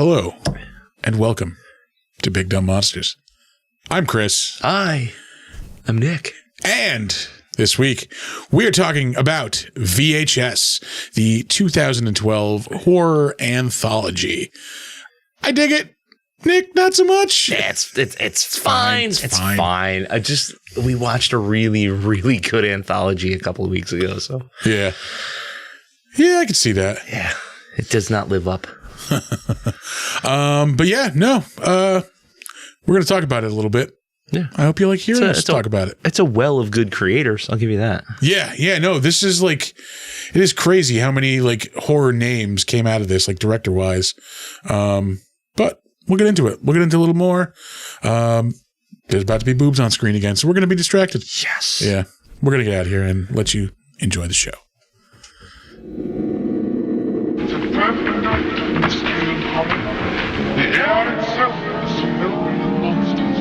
Hello, and welcome to Big Dumb Monsters. I'm Chris. I'm Nick. And this week, we are talking about VHS, the 2012 horror anthology. I dig it. Nick, not so much. Yeah, it's fine. It's fine. We watched a really, really good anthology a couple of weeks ago. So yeah, I can see that. Yeah, it does not live up. But yeah, no. We're going to talk about it a little bit. Yeah, I hope you like hearing us talk about it. It's a well of good creators. I'll give you that. Yeah. No, this is like, it is crazy how many like horror names came out of this, like director wise. But we'll get into it. We'll get into a little more. There's about to be boobs on screen again, so we're going to be distracted. Yes. Yeah. We're going to get out of here and let you enjoy the show. The air itself is filled with monsters.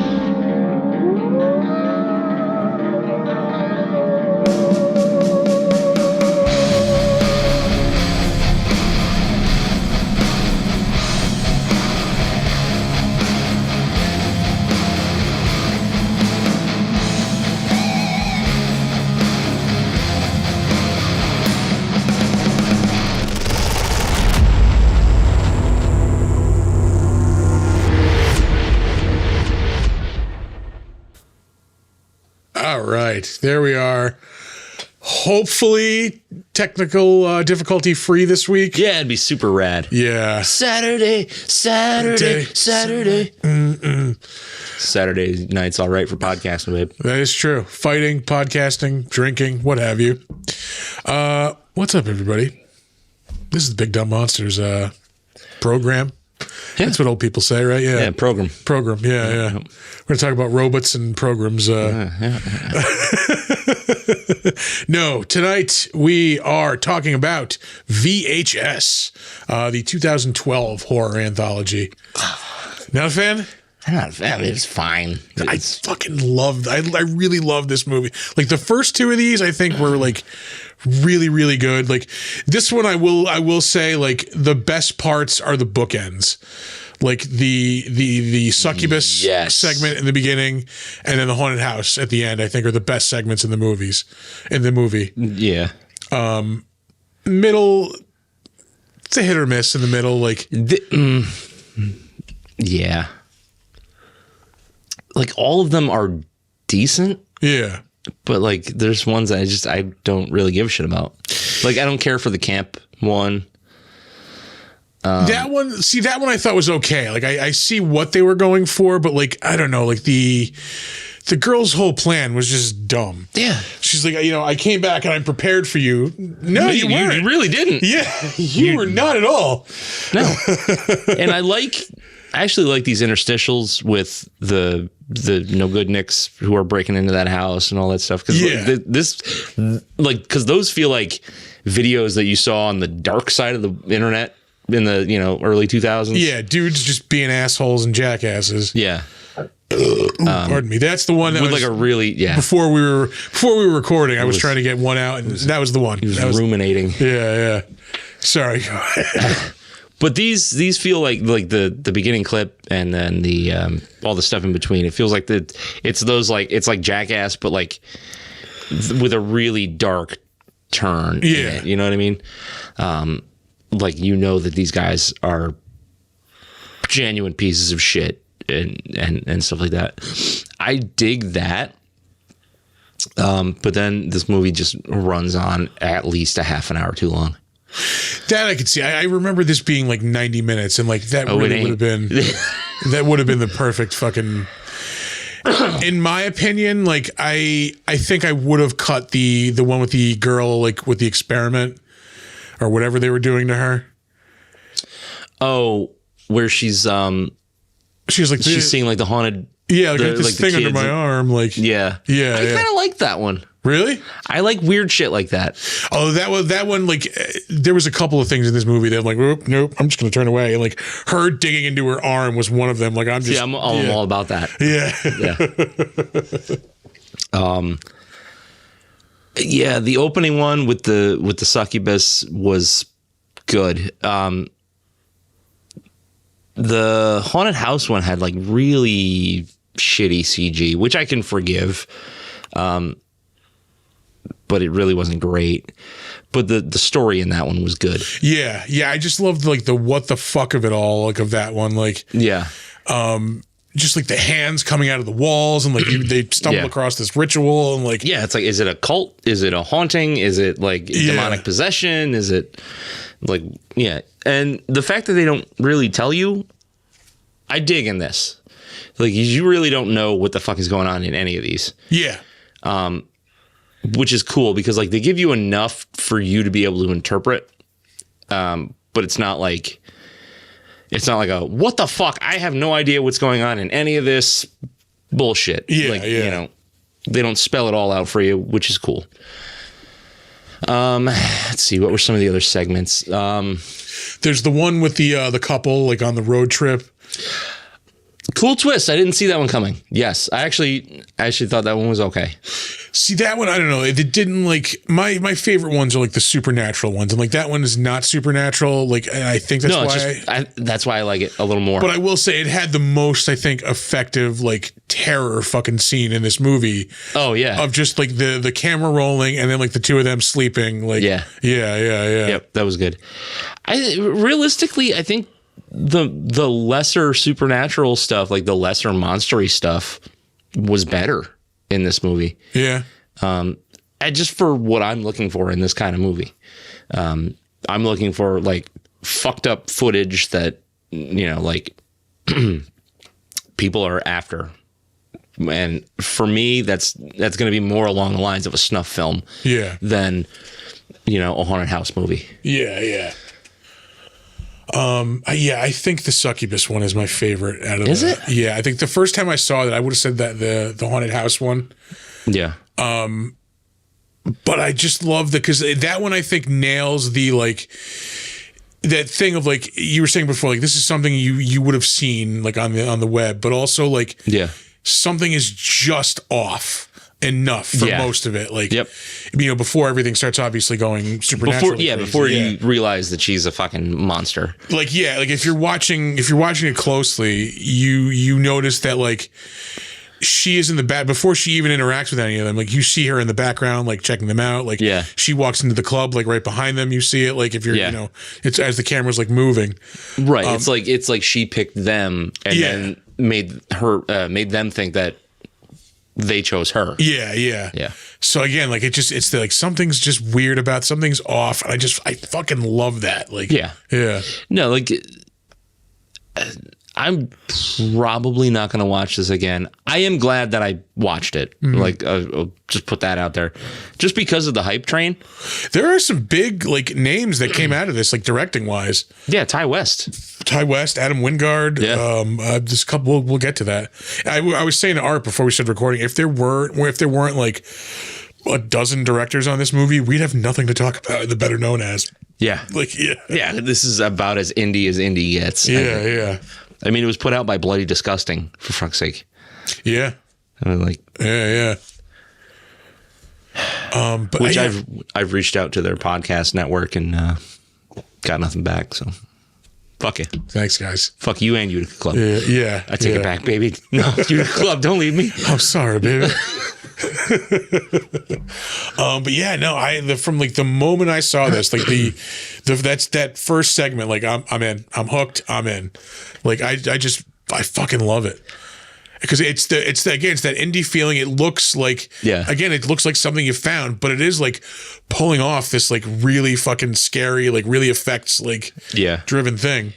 All right. There we are. Hopefully technical difficulty free this week. Yeah, it'd be super rad. Yeah. Saturday. Saturday night's all right for podcasting, babe. That is true. Fighting, podcasting, drinking, what have you. What's up, everybody? This is the Big Dumb Monsters program. Yeah. That's what old people say, right? Yeah. Program. Yeah. We're going to talk about robots and programs. No, tonight we are talking about VHS, the 2012 horror anthology. Not a fan? I'm not a fan. It's fine. I fucking loved. I really love this movie. Like the first two of these, I think were like really, really good. Like this one, I will say like the best parts are the bookends. Like the succubus segment in the beginning, and then the haunted house at the end. I think are the best segments in the movie. Yeah. Middle, it's a hit or miss in the middle. Like yeah. Like all of them are decent. Yeah. But like there's ones that I don't really give a shit about. Like I don't care for the camp one. That one I thought was okay. Like I see what they were going for, but like I don't know, like the girl's whole plan was just dumb. Yeah. She's like, I came back and I'm prepared for you. No, you weren't. You really didn't. Yeah. You were not at all. No. And I actually like these interstitials with the no good nicks who are breaking into that house and all that stuff. Cause because those feel like videos that you saw on the dark side of the internet in the, early 2000s. Yeah. Dudes just being assholes and jackasses. Yeah. Pardon me. That's the one that was like a really, before we were recording, I was trying to get one out and that was the one. He was ruminating. Yeah. Sorry. But these feel like the beginning clip and then the all the stuff in between. It feels like it's those like it's like Jackass, but like with a really dark turn. Yeah, in it, you know what I mean. Like that these guys are genuine pieces of shit and stuff like that. I dig that. But then this movie just runs on at least a half an hour too long. That I could see. I remember this being like 90 minutes, and like that really would have been the perfect fucking. In my opinion, like I think I would have cut the one with the girl, like with the experiment or whatever they were doing to her. Oh, where she's like she's seeing like the haunted. Yeah, like this thing under my arm, like yeah. I kind of like that one. Really? I like weird shit like that. Oh, that one. Like, there was a couple of things in this movie that I'm like, nope, I'm just gonna turn away. And like her digging into her arm was one of them. Like, I'm just, I'm all about that. Yeah, yeah. The opening one with the succubus was good. The haunted house one had like really shitty CG, which I can forgive. But it really wasn't great. But the story in that one was good. Yeah. I just loved like the what the fuck of it all, like of that one. Like, yeah. Just like the hands coming out of the walls and like they stumble across this ritual and like, yeah, it's like, is it a cult? Is it a haunting? Is it like demonic possession? Is it like, yeah. And the fact that they don't really tell you, I dig in this. Like, you really don't know what the fuck is going on in any of these. Yeah. Which is cool because like they give you enough for you to be able to interpret. But it's not like a, what the fuck? I have no idea what's going on in any of this bullshit. Yeah. Like, you know, they don't spell it all out for you, which is cool. Let's see. What were some of the other segments? There's the one with the couple like on the road trip. Cool twist. I didn't see that one coming. Yes, I actually thought that one was okay. See, that one, I don't know. It didn't like my favorite ones are like the supernatural ones, and like that one is not supernatural. Like, and I think that's that's why I like it a little more. But I will say it had the most, I think, effective like terror fucking scene in this movie. Oh yeah, of just like the camera rolling and then like the two of them sleeping. Like yeah. Yep, that was good. Realistically, I think the lesser supernatural stuff, like the lesser monstery stuff, was better in this movie. Yeah. Just for what I'm looking for in this kind of movie. I'm looking for like fucked up footage that, you know, like people are after. And for me, that's going to be more along the lines of a snuff film than, you know, a haunted house movie. Yeah. I think the succubus one is my favorite out of Is it? Yeah, I think the first time I saw it, I would have said that the haunted house one. Yeah. But I just love because that one I think nails the like that thing of like you were saying before, like this is something you would have seen like on the web, but also like something is just off enough for most of it. Like, you know, before everything starts obviously going supernatural. Before you realize that she's a fucking monster. Like, like if you're watching it closely, you notice that like she is in the back before she even interacts with any of them. Like you see her in the background, like checking them out. Like she walks into the club, like right behind them. You see it. Like if you're, you know, it's as the camera's like moving. Right. It's like she picked them and then made them think that they chose her. Yeah. So again, like it's like something's just weird about something's off. And I fucking love that. Like, no, like I'm probably not going to watch this again. I am glad that I watched it. Like, I'll just put that out there, just because of the hype train. There are some big like names that came out of this, like directing wise. Yeah, Ty West, Adam Wingard. This couple. We'll get to that. I was saying to Art before we started recording, if there weren't like a dozen directors on this movie, we'd have nothing to talk about. The better known as. Yeah. This is about as indie gets. Yeah. I mean, it was put out by Bloody Disgusting, for fuck's sake. Yeah. Like, yeah. But which I've reached out to their podcast network and got nothing back. So, fuck you. Thanks, guys. Fuck you and Utica Club. Yeah. I take it back, baby. No, Utica Club, don't leave me. I'm sorry, baby. But yeah, no, from like the moment I saw this, like that's that first segment, like I'm in, I'm hooked, I'm in. Like I fucking love it because it's that indie feeling. It looks like it looks like something you found, but it is like pulling off this like really fucking scary, like really effects like driven thing.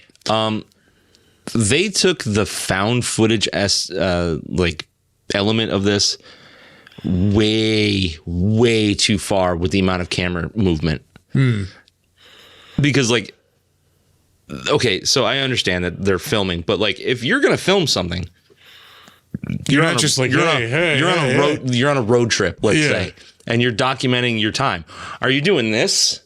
They took the found footage as like element of this way too far with the amount of camera movement. Because like, okay, so I understand that they're filming, but like if you're gonna film something, you're on a road trip, let's say, and you're documenting your time. Are you doing this?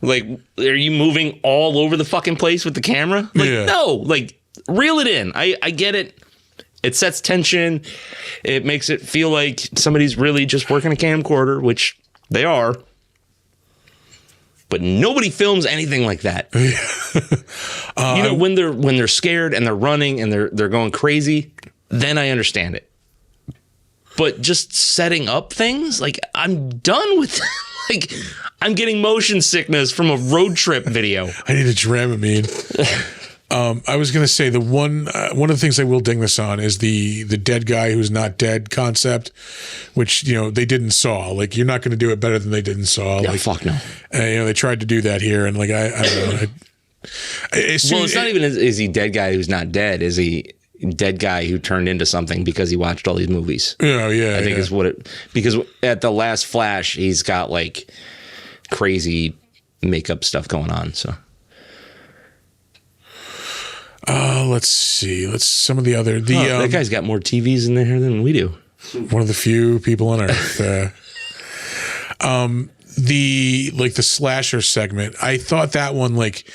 Like, are you moving all over the fucking place with the camera? Like, no, like reel it in. I get it. It sets tension. It makes it feel like somebody's really just working a camcorder, which they are. But nobody films anything like that. When they're scared and they're running and they're going crazy, then I understand it. But just setting up things, like, I'm done with like, I'm getting motion sickness from a road trip video. I need a Dramamine. I was gonna say one of the things I will ding this on is the dead guy who's not dead concept, which they did in Saw. Like, you're not gonna do it better than they did in Saw. Yeah, like, fuck no. They tried to do that here, and like I don't know. It's not even is he dead guy who's not dead? Is he dead guy who turned into something because he watched all these movies? Yeah. I think is what it, because at the last Flash, he's got like crazy makeup stuff going on. So. Let's see. Some of the other that guy's got more TVs in there than we do. One of the few people on Earth. The slasher segment. I thought that one, like,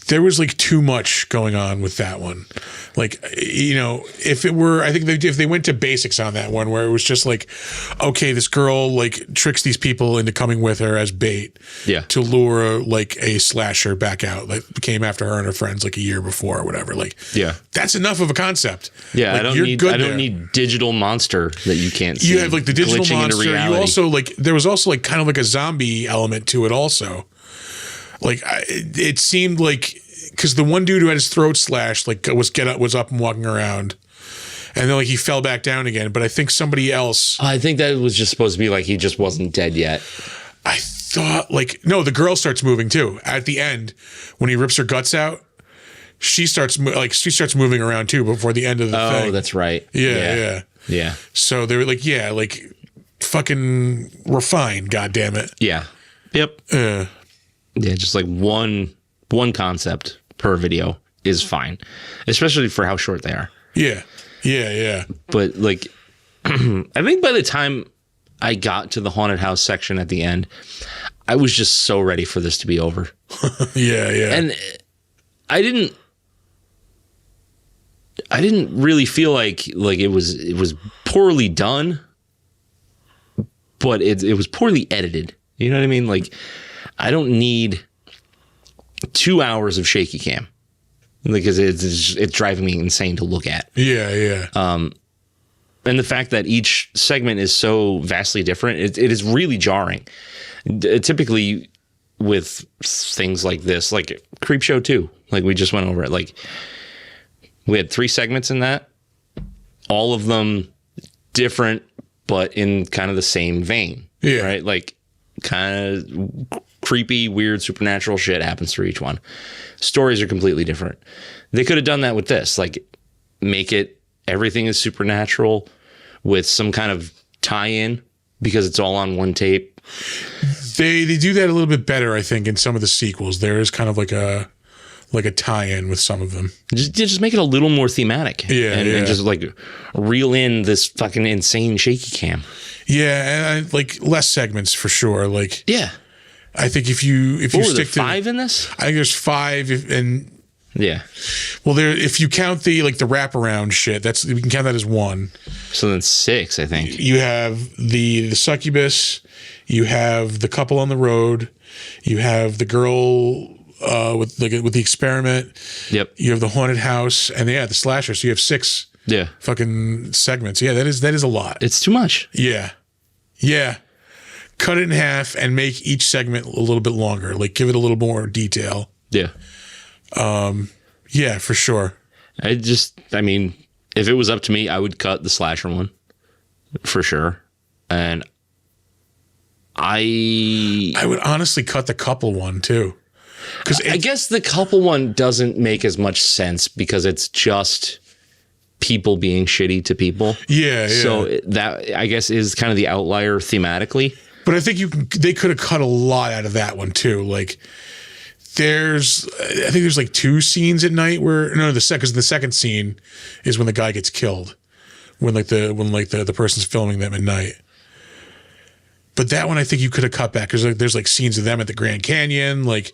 there was like too much going on with that one. Like, if it were, I think if they went to basics on that one, where it was just like, okay, this girl like tricks these people into coming with her as bait, to lure like a slasher back out, like came after her and her friends like a year before or whatever. Like, that's enough of a concept. Yeah, like, I don't need digital monster that you can't see. You have like the digital monster. You also there was also like kind of like a zombie element to it also. Like, it seemed like, because the one dude who had his throat slashed like was up and walking around, and then like he fell back down again. But I think somebody else. I think that was just supposed to be like he just wasn't dead yet. I thought no, the girl starts moving too at the end when he rips her guts out. She starts moving around too before the end of the thing. Oh, that's right. Yeah. So they were like, fucking refine, goddamn it. Yeah. Yep. Yeah, just like one concept per video is fine, especially for how short they are. Yeah. But like, I think by the time I got to the haunted house section at the end, I was just so ready for this to be over. Yeah. And I didn't really feel like it was poorly done, but it was poorly edited. You know what I mean? Like, I don't need 2 hours of shaky cam because it's driving me insane to look at. Yeah. And the fact that each segment is so vastly different, it is really jarring. Typically with things like this, like Creepshow 2, like we just went over it, like we had 3 segments in that, all of them different, but in kind of the same vein. Yeah. Right? Like, kind of creepy, weird, supernatural shit happens through each one. Stories are completely different. They could have done that with this, like make it everything is supernatural with some kind of tie-in because it's all on one tape. They do that a little bit better, I think, in some of the sequels. There is kind of like a tie-in with some of them. Just make it a little more thematic. And just like reel in this fucking insane shaky cam. Yeah, and like less segments for sure. Like, yeah, I think if you stick to 5 in this, I think there's 5 and yeah. Well, there if you count the wraparound shit, we can count that as 1. So then 6, I think. You have the succubus, you have the couple on the road, you have the girl with the experiment. Yep. You have the haunted house, and the slasher. So you have 6. Yeah. Fucking segments. Yeah, that is a lot. It's too much. Yeah. Cut it in half and make each segment a little bit longer. Like, give it a little more detail. Yeah. Yeah, for sure. I mean, if it was up to me, I would cut the slasher one for sure. And I would honestly cut the couple one too. Because I guess the couple one doesn't make as much sense because it's just people being shitty to people. Yeah. So that, I guess, is kind of the outlier thematically. But I think they could have cut a lot out of that one too. Like, I think there's like 2 scenes at night because the second scene is when the guy gets killed, when the person's filming them at night. But that one, I think you could have cut back because there's like scenes of them at the Grand Canyon, like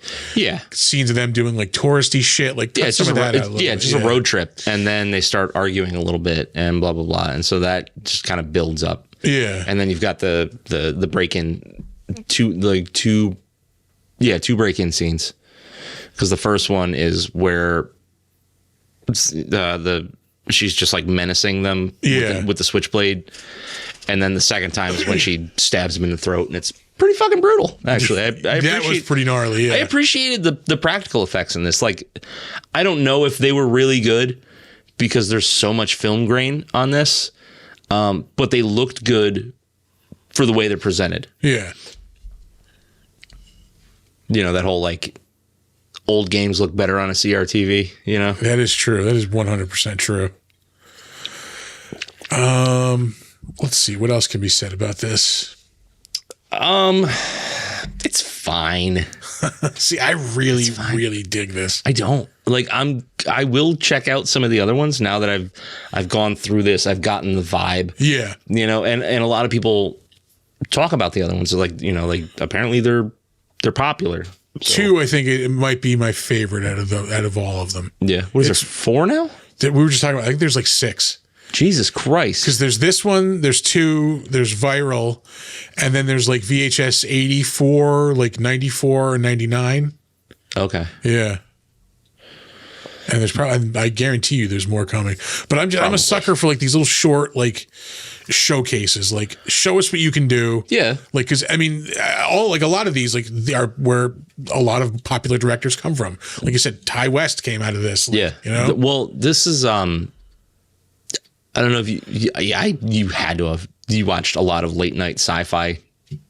scenes of them doing like touristy shit, like it's some just of that out. Just a road trip, and then they start arguing a little bit and blah blah blah, and so that just kind of builds up. Yeah, and then you've got the break in two Yeah, 2 break-in scenes. Because the first one is where she's just like menacing them with the switchblade. And then the second time is when she stabs him in the throat, and it's pretty fucking brutal, actually. That was pretty gnarly, yeah. I appreciated the practical effects in this. Like, I don't know if they were really good because there's so much film grain on this, but they looked good for the way they're presented. Yeah. You know, that whole, like, old games look better on a CRTV, you know? That is true. That is 100% true. Let's see. What else can be said about this? It's fine. See, I really dig this. I don't. Like, I will check out some of the other ones now that I've gone through this. I've gotten the vibe. Yeah. You know, and a lot of people talk about the other ones. Like, you know, like apparently they're popular. So. 2, I think it might be my favorite out of all of them. Yeah. What is there, 4 now? We were just talking about, I think there's like 6. Jesus Christ. Because there's this one, there's 2, there's Viral, and then there's like VHS 84, like 94 and 99. Okay. Yeah. And there's probably, I guarantee you there's more coming. But I'm a sucker for like these little short, like, showcases. Like, show us what you can do. Yeah. Like, because I mean, a lot of these, like, they are where a lot of popular directors come from. Like you said, Ty West came out of this. Like, yeah. You know? Well, this is, I don't know if you had to have, you watched a lot of late night sci-fi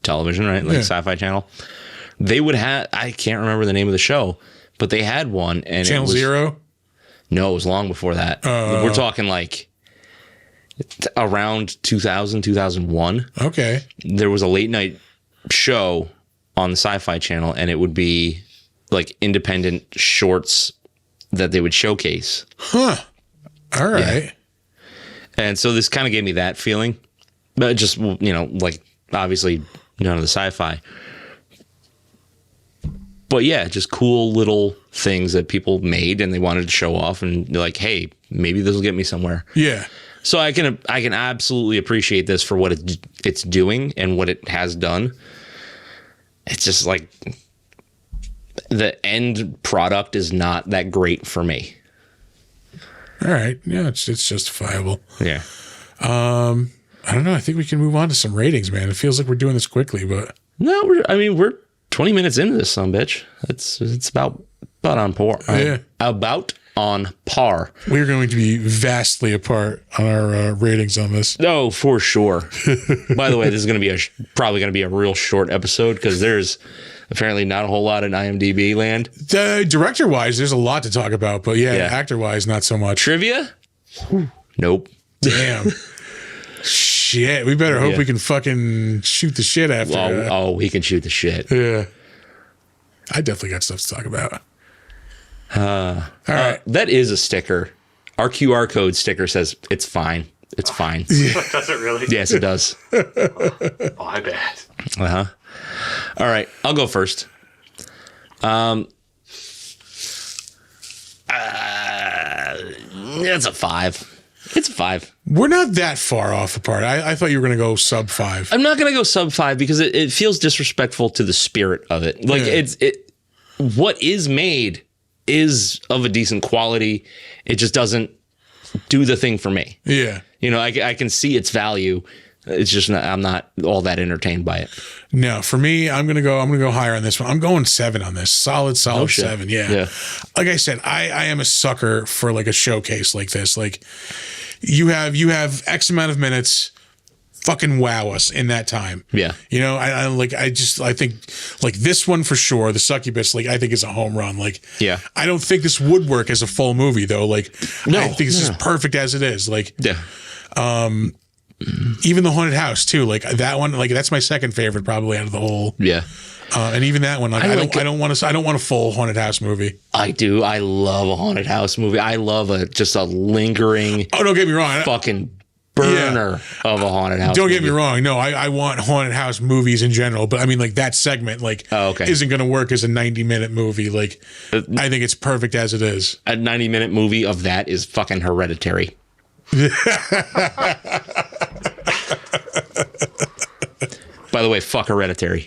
television, right? Like Sci-Fi Channel. They would have, I can't remember the name of the show, but they had one. And Channel Zero? No, it was long before that. We're talking like around 2000, 2001. Okay. There was a late night show on the Sci-Fi Channel, and it would be like independent shorts that they would showcase. Huh. All right. Yeah. And so this kind of gave me that feeling, but just, you know, like obviously none of the sci-fi, but yeah, just cool little things that people made and they wanted to show off, and they're like, hey, maybe this will get me somewhere. Yeah. So I can absolutely appreciate this for what it's doing and what it has done. It's just like the end product is not that great for me. All right. Yeah, it's justifiable. Yeah. I don't know. I think we can move on to some ratings, man. It feels like we're doing this quickly, but no, we're 20 minutes into this, son bitch. It's about on par. Yeah. About on par. We're going to be vastly apart on our ratings on this. No, for sure. By the way, this is going to be probably going to be a real short episode because there's apparently not a whole lot in IMDb land. Director-wise, there's a lot to talk about, but yeah. Actor-wise, not so much. Trivia? Nope. Damn. Shit. We better hope we can fucking shoot the shit after that. Oh, we can shoot the shit. Yeah. I definitely got stuff to talk about. All right. That is a sticker. Our QR code sticker says it's fine. It's fine. Does it really? Yes, it does. Oh, I bet. Uh-huh. All right, I'll go first. It's a 5. It's a 5. We're not that far off apart. I thought you were going to go sub 5. I'm not going to go sub 5 because it feels disrespectful to the spirit of it. Like what is made is of a decent quality. It just doesn't do the thing for me. Yeah. You know, I can see its value. It's just I'm not all that entertained by it. No, for me, I'm gonna go higher on this one. I'm going 7 on this. Solid 7. Yeah. Like I said, I am a sucker for like a showcase like this. Like you have X amount of minutes, fucking wow us in that time. Yeah. You know, I think like this one for sure, the Succubus, like I think is a home run. Like, yeah. I don't think this would work as a full movie though. Like, no, I think this is perfect as it is. Like, yeah. Even the Haunted House too, like that one, like that's my second favorite probably out of the whole. Yeah. And even that one, like I don't want a full Haunted House movie. I do. I love a Haunted House movie. I love just a lingering. Oh, don't get me wrong. Fucking burner of a Haunted House. Don't get me wrong. No, I want Haunted House movies in general, but I mean like that segment like isn't going to work as a 90-minute movie. Like I think it's perfect as it is. A 90-minute movie of that is fucking Hereditary. By By the way, fuck Hereditary.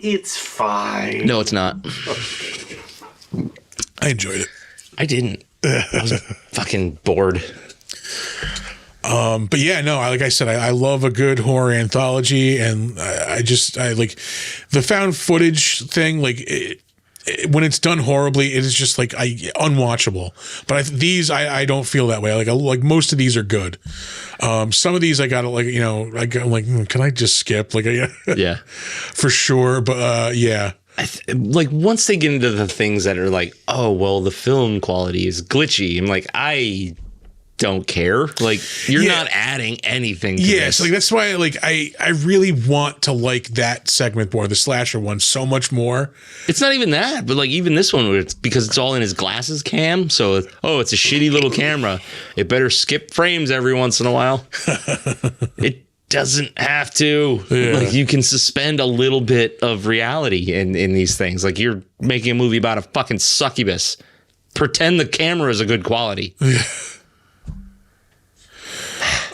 It's fine. No, it's not. I enjoyed it. I didn't. I was fucking bored. But yeah, no, like I said, I love a good horror anthology, and I like the found footage thing. Like when it's done horribly, it is just like unwatchable. But I don't feel that way. Like most of these are good. Some of these I gotta I'm like, can I just skip? Like Yeah, for sure. But yeah. Like once they get into the things that are like, oh well, the film quality is glitchy. I'm like, I don't care. Like you're not adding anything to this. Like that's why like I really want to like that segment more, the slasher one, so much more. It's not even that, but like even this one, it's because it's all in his glasses cam. So it's a shitty little camera. It better skip frames every once in a while. It doesn't have to. Yeah. Like you can suspend a little bit of reality in these things. Like you're making a movie about a fucking succubus. Pretend the camera is a good quality.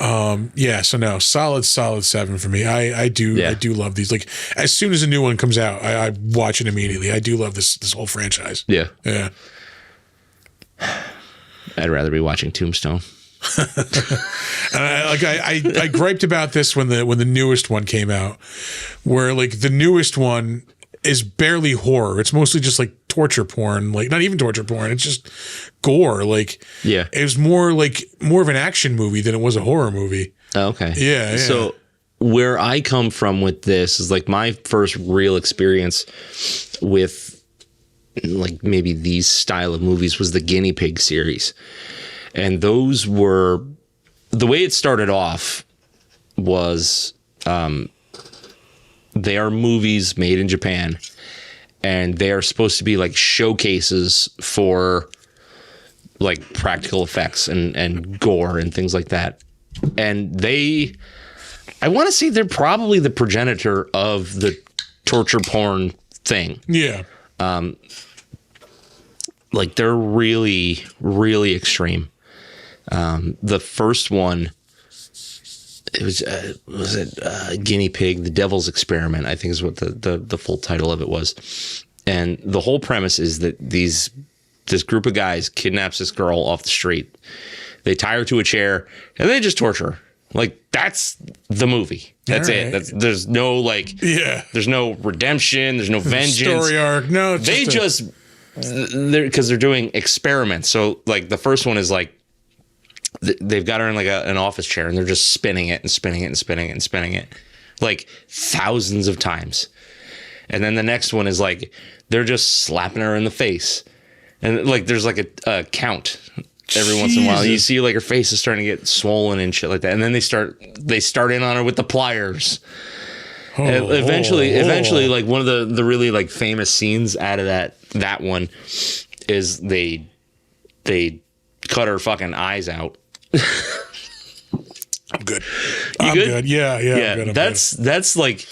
So no, solid 7 for me. I do love these. Like as soon as a new one comes out, I watch it immediately. I do love this whole franchise. Yeah. I'd rather be watching Tombstone. And I griped about this when the newest one came out, where like the newest one is barely horror. It's mostly just like torture porn, like not even torture porn. It's just gore. Like it was more of an action movie than it was a horror movie. Okay. Yeah. So where I come from with this is like my first real experience with like maybe these style of movies was the Guinea Pig series. And those were, the way it started off was they are movies made in Japan, and they are supposed to be like showcases for like practical effects and gore and things like that. And I want to say they're probably the progenitor of the torture porn thing. Yeah. Like they're really, really extreme. The first one, it was Guinea Pig, The Devil's Experiment, I think is what the full title of it was. And the whole premise is that this group of guys kidnaps this girl off the street. They tie her to a chair and they just torture her. Like that's the movie. That's it. There's no like, there's no redemption. There's no vengeance. Story arc. No, it's because they're doing experiments. So like the first one is like, they've got her in like an office chair and they're just spinning it and spinning it and spinning it and spinning it like thousands of times. And then the next one is like, they're just slapping her in the face. And like, there's like a count every once in a while. You see like her face is starting to get swollen and shit like that. And then they start in on her with the pliers. And eventually like one of the really like famous scenes out of that one is they cut her fucking eyes out. I'm good. I'm good. Yeah. I'm good. That's like,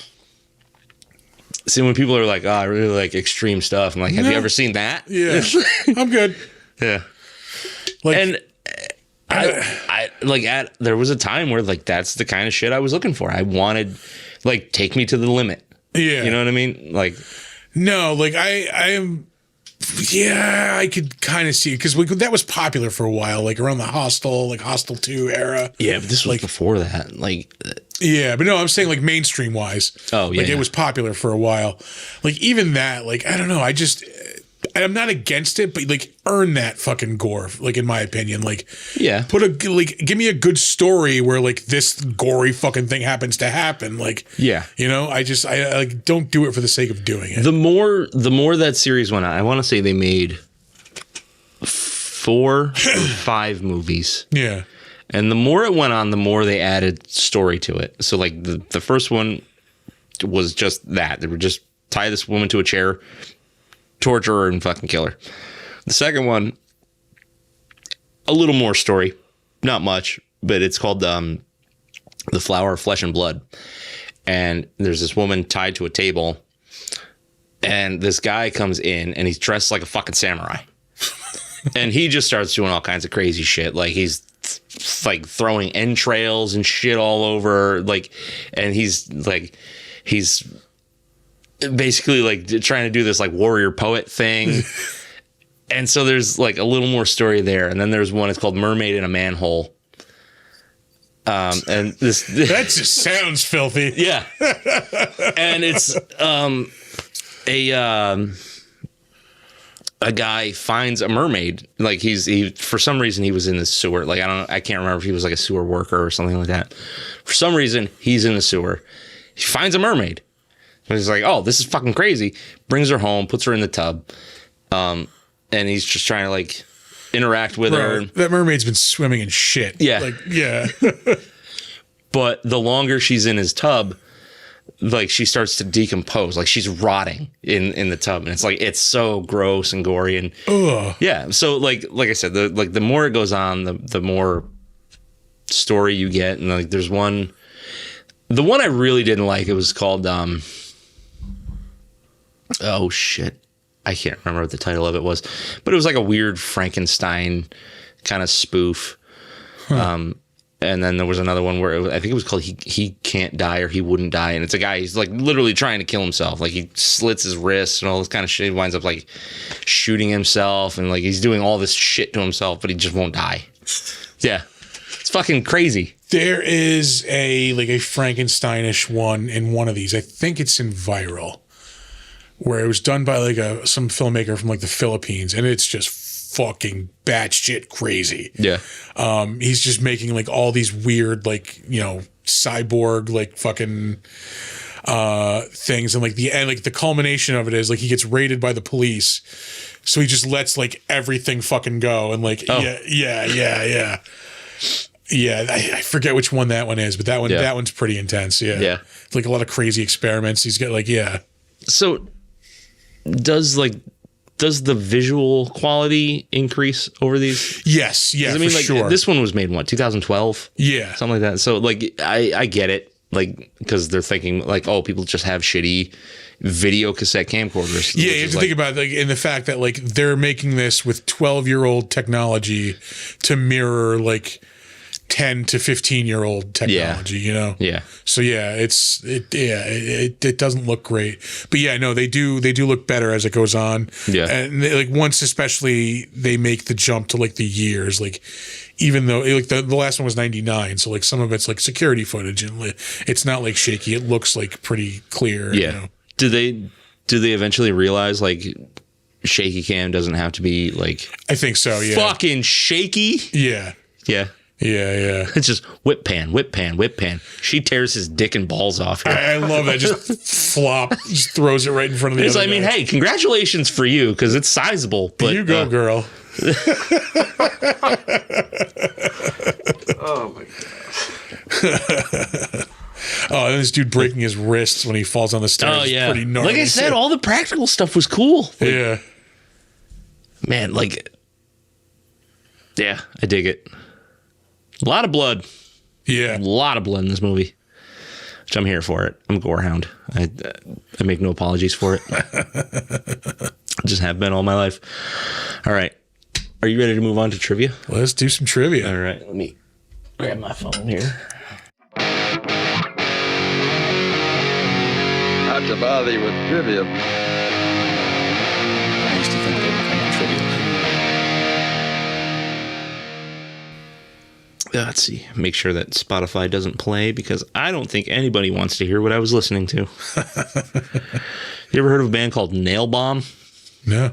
see when people are like, oh, I really like extreme stuff. I'm like, have you ever seen that? Yeah. I'm good. Yeah. Like, and I like there was a time where like that's the kind of shit I was looking for. I wanted like take me to the limit. Yeah. You know what I mean? Like no, like I am. Yeah, I could kind of see it because that was popular for a while, like around the Hostel 2 era. Yeah, but this was like before that. Like, yeah, but no, I'm saying like mainstream wise. Oh, yeah. Like it was popular for a while. Like even that, like I don't know. I'm not against it, but like earn that fucking gore. Like in my opinion, like give me a good story where like this gory fucking thing happens to happen. Like I like don't do it for the sake of doing it. The more that series went on, I want to say they made 4 or 5 movies. Yeah, and the more it went on, the more they added story to it. So like the first one was just that they would just tie this woman to a chair, torture her and fucking kill her. The second one, a little more story, not much, but it's called The Flower of Flesh and Blood. And there's this woman tied to a table, and this guy comes in and he's dressed like a fucking samurai. And he just starts doing all kinds of crazy shit. Like he's like throwing entrails and shit all over, like, and he's basically like trying to do this like warrior poet thing. And so there's like a little more story there. And then there's one, it's called Mermaid in a Manhole. And this that just sounds filthy. Yeah. And it's a guy finds a mermaid. Like he for some reason he was in the sewer. Like I can't remember if he was like a sewer worker or something like that. For some reason he's in the sewer. He finds a mermaid. And he's like, oh, this is fucking crazy. Brings her home, puts her in the tub. And he's just trying to like interact with her. That mermaid's been swimming in shit. Yeah. Like, yeah. But the longer she's in his tub, like she starts to decompose. Like she's rotting in the tub. And it's like, it's so gross and gory. And yeah. So like I said, the more it goes on, the more story you get. And like there's the one I really didn't like, it was called, oh shit. I can't remember what the title of it was, but it was like a weird Frankenstein kind of spoof. Huh. And then there was another one where I think it was called He Can't Die or He Wouldn't Die. And it's a guy, he's like literally trying to kill himself. Like he slits his wrists and all this kind of shit. He winds up like shooting himself and like he's doing all this shit to himself, but he just won't die. Yeah. It's fucking crazy. There is a Frankensteinish one in one of these. I think it's in Viral, where it was done by like some filmmaker from like the Philippines, and it's just fucking batshit crazy. Yeah. He's just making like all these weird like, you know, cyborg like fucking things, and like the end, like the culmination of it is like he gets raided by the police, so he just lets like everything fucking go, and like yeah. I forget which one that one is, but that one's pretty intense. Yeah. It's like a lot of crazy experiments. He's got like So does the visual quality increase over these? Yes, yeah, I mean, like sure. This one was made in what, 2012? Yeah, something like that. So like I get it, like because they're thinking like, oh, people just have shitty video cassette camcorders. Yeah, you have to think about it, like in the fact that like they're making this with 12-year-old technology to mirror like 10 to 15-year-old technology, you know? Yeah. So yeah, it doesn't look great. But yeah, no, they do look better as it goes on. Yeah. And they, like once especially they make the jump to like the years, like even though like the last one was 99, so like some of it's like security footage and it's not like shaky. It looks like pretty clear. Yeah. You know? Do they eventually realize like shaky cam doesn't have to be like I think so, yeah. Fucking shaky? Yeah. Yeah. Yeah. It's just whip pan. She tears his dick and balls off here. I love that. Just flop. Just throws it right in front of the other guy. Hey, congratulations for you because it's sizable. But you go, girl. Oh my god. Oh, and this dude breaking his wrists when he falls on the stairs. Oh yeah. Pretty gnarly. Like I said, all the practical stuff was cool. Like, yeah. Man, like, yeah, I dig it. A lot of blood. Yeah. A lot of blood in this movie. Which I'm here for it. I'm a gorehound. I make no apologies for it. I just have been all my life. All right. Are you ready to move on to trivia? Let's do some trivia. All right. Let me grab my phone here. Not to bother you with trivia. I used to think they were kind of trivia. Let's see. Make sure that Spotify doesn't play because I don't think anybody wants to hear what I was listening to. You ever heard of a band called Nail Bomb? No.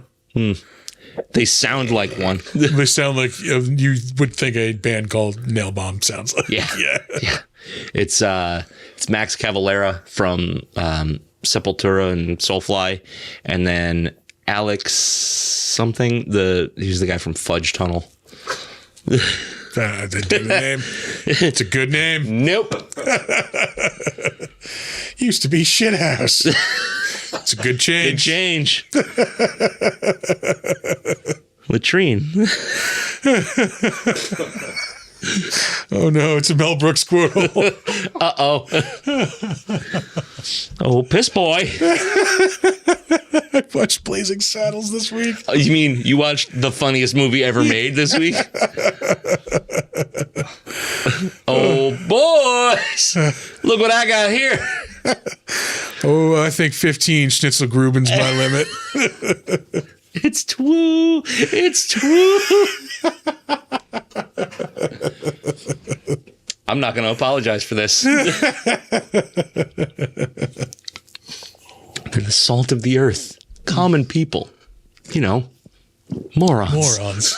They sound like one. They sound like you would think a band called Nail Bomb sounds like. Yeah. It's Max Cavalera from Sepultura and Soulfly, and then Alex something. He's the guy from Fudge Tunnel. That's a good name. It's a good name. Nope. Used to be Shithouse. It's a good change. Good change. Latrine. Oh no, it's a Mel Brooks squirrel. Uh-oh. Oh, piss boy. I watched Blazing Saddles this week. You mean you watched the funniest movie ever made this week? Oh, boys. Look what I got here. Oh, I think 15 Schnitzel Gruben's my limit. It's true. It's true. I'm not going to apologize for this. They're the salt of the earth. Common people. You know, morons.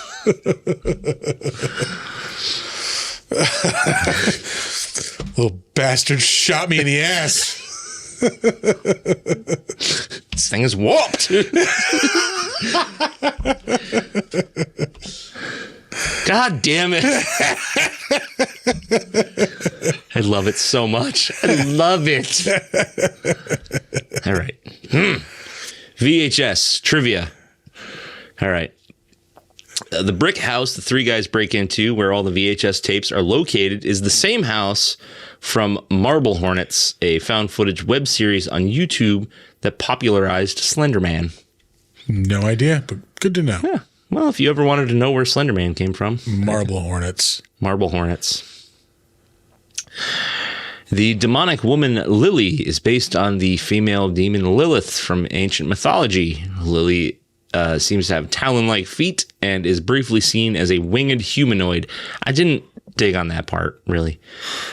Little bastard shot me in the ass. This thing is warped. God damn it. I love it so much. I love it. All right. VHS trivia. All right. The brick house the three guys break into, where all the VHS tapes are located, is the same house from Marble Hornets, a found footage web series on YouTube that popularized Slender Man. No idea, but good to know. Yeah. Well, if you ever wanted to know where Slender Man came from. Marble Hornets. Marble Hornets. The demonic woman Lily is based on the female demon Lilith from ancient mythology. Lily seems to have talon-like feet and is briefly seen as a winged humanoid. I didn't dig on that part, really.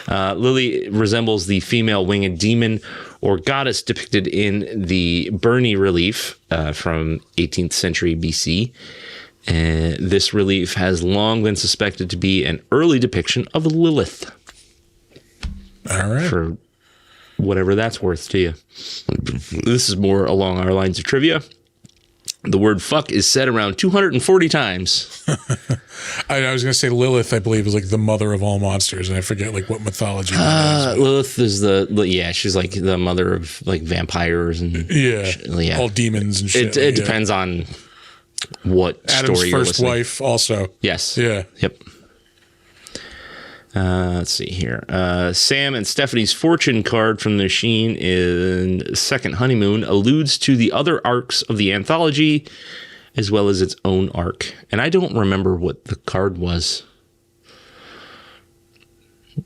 Lily resembles the female winged demon or goddess depicted in the Burney relief from 18th century BC. This relief has long been suspected to be an early depiction of Lilith. All right. For whatever that's worth to you. This is more along our lines of trivia. The word fuck is said around 240 times. I was going to say Lilith, I believe, is like the mother of all monsters, and I forget like what mythology that is. Lilith is she's like the mother of like vampires and all demons and shit. It depends on what Adam's story you're first listening. wife also. Yes. Yeah. Yep. Let's see here. Sam and Stephanie's fortune card from the machine in Second Honeymoon alludes to the other arcs of the anthology, as well as its own arc. And I don't remember what the card was.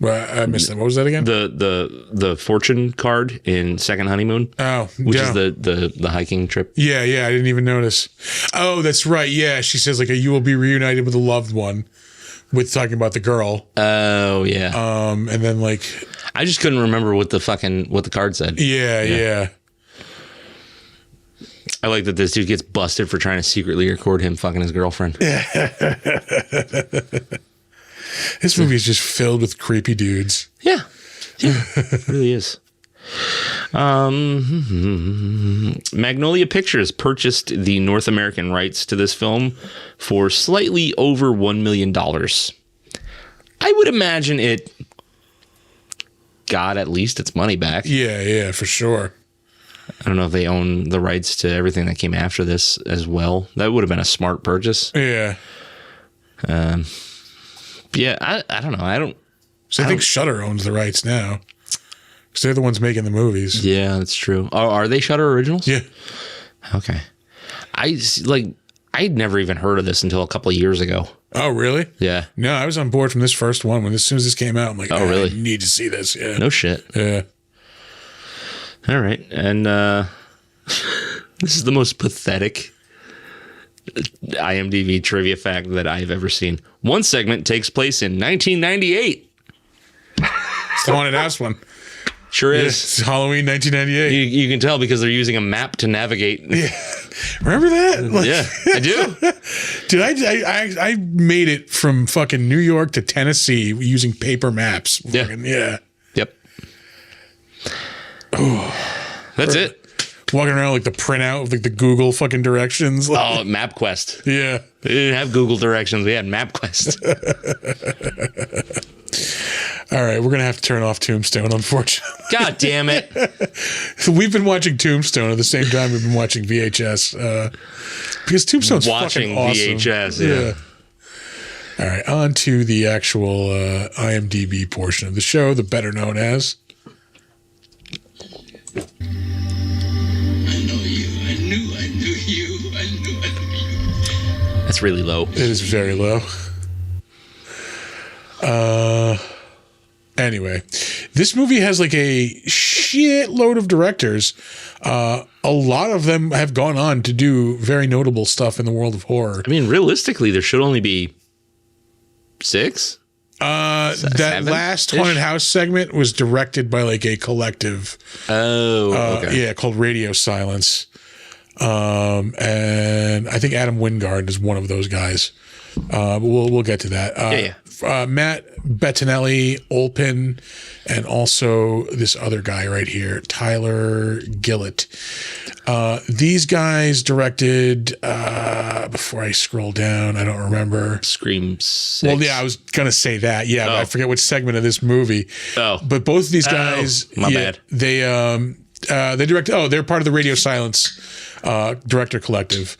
Well, I missed that. What was that again? The fortune card in Second Honeymoon. Oh, which is the hiking trip. Yeah, I didn't even notice. Oh, that's right. Yeah, she says like you will be reunited with a loved one. With talking about the girl. Oh yeah. And then like I just couldn't remember what the card said. Yeah. I like that this dude gets busted for trying to secretly record him fucking his girlfriend. This movie is just filled with creepy dudes. Yeah. It really is. Magnolia Pictures purchased the North American rights to this film for slightly over $1 million. I would imagine it got at least its money back. Yeah, for sure. I don't know if they own the rights to everything that came after this as well. That would have been a smart purchase. Yeah. Yeah, I don't know. So I think Shudder owns the rights now. Because they're the ones making the movies. Yeah, that's true. Are they Shudder originals? Yeah. Okay. I'd never even heard of this until a couple of years ago. Oh, really? Yeah. No, I was on board from this first one. As soon as this came out, I'm like, oh, really? I need to see this. Yeah. No shit. Yeah. All right. And this is the most pathetic IMDb trivia fact that I've ever seen. One segment takes place in 1998. It's the haunted house one. Sure is. It's Halloween 1998. You can tell because they're using a map to navigate. Yeah. Remember that? Yeah, I do. Dude, I made it from fucking New York to Tennessee using paper maps. Yeah. Yeah. Yep. That's it. Walking around like the printout of like the Google fucking directions. Oh, MapQuest. Yeah. We didn't have Google directions. We had MapQuest. All right, we're going to have to turn off Tombstone, unfortunately. God damn it. We've been watching Tombstone at the same time we've been watching VHS. Because Tombstone's watching fucking awesome. VHS, yeah. All right, on to the actual IMDb portion of the show, the better known as. I know you. I knew you. That's really low. It is very low. Anyway, this movie has like a shitload of directors. A lot of them have gone on to do very notable stuff in the world of horror. I mean, realistically, there should only be 6. That Seven-ish? last haunted house segment was directed by like a collective. Oh, okay. Yeah, called Radio Silence. And I think Adam Wingard is one of those guys. But we'll get to that. Matt Bettinelli, Olpin, and also this other guy right here, Tyler Gillett. These guys directed, before I scroll down, I don't remember. Scream 6. Well, yeah, I was going to say that. Yeah, but I forget which segment of this movie. Oh. But both of these guys, my bad. They directed, they're part of the Radio Silence director collective.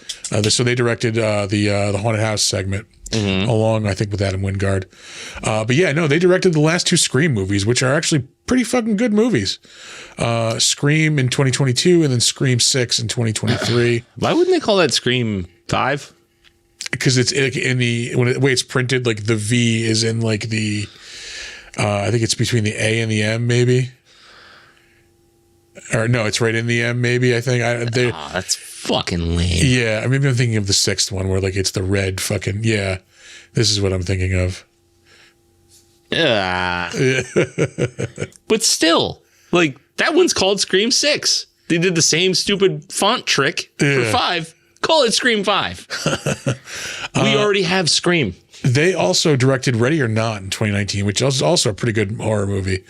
So they directed the haunted house segment. Along, I think, with Adam Wingard. But yeah, no, they directed the last 2 Scream movies, which are actually pretty fucking good movies. Scream in 2022 and then Scream 6 in 2023. Why wouldn't they call that Scream 5? Because it's in the way it's printed, like the V is in like the, I think it's between the A and the M, maybe. Or no, it's right in the M, maybe, I think. That's fucking lame. Yeah, I maybe I'm thinking of the 6th one where like it's the red fucking, yeah. This is what I'm thinking of. But still, like, that one's called Scream 6. They did the same stupid font trick for 5. Call it Scream 5. We already have Scream. They also directed Ready or Not in 2019, which is also a pretty good horror movie.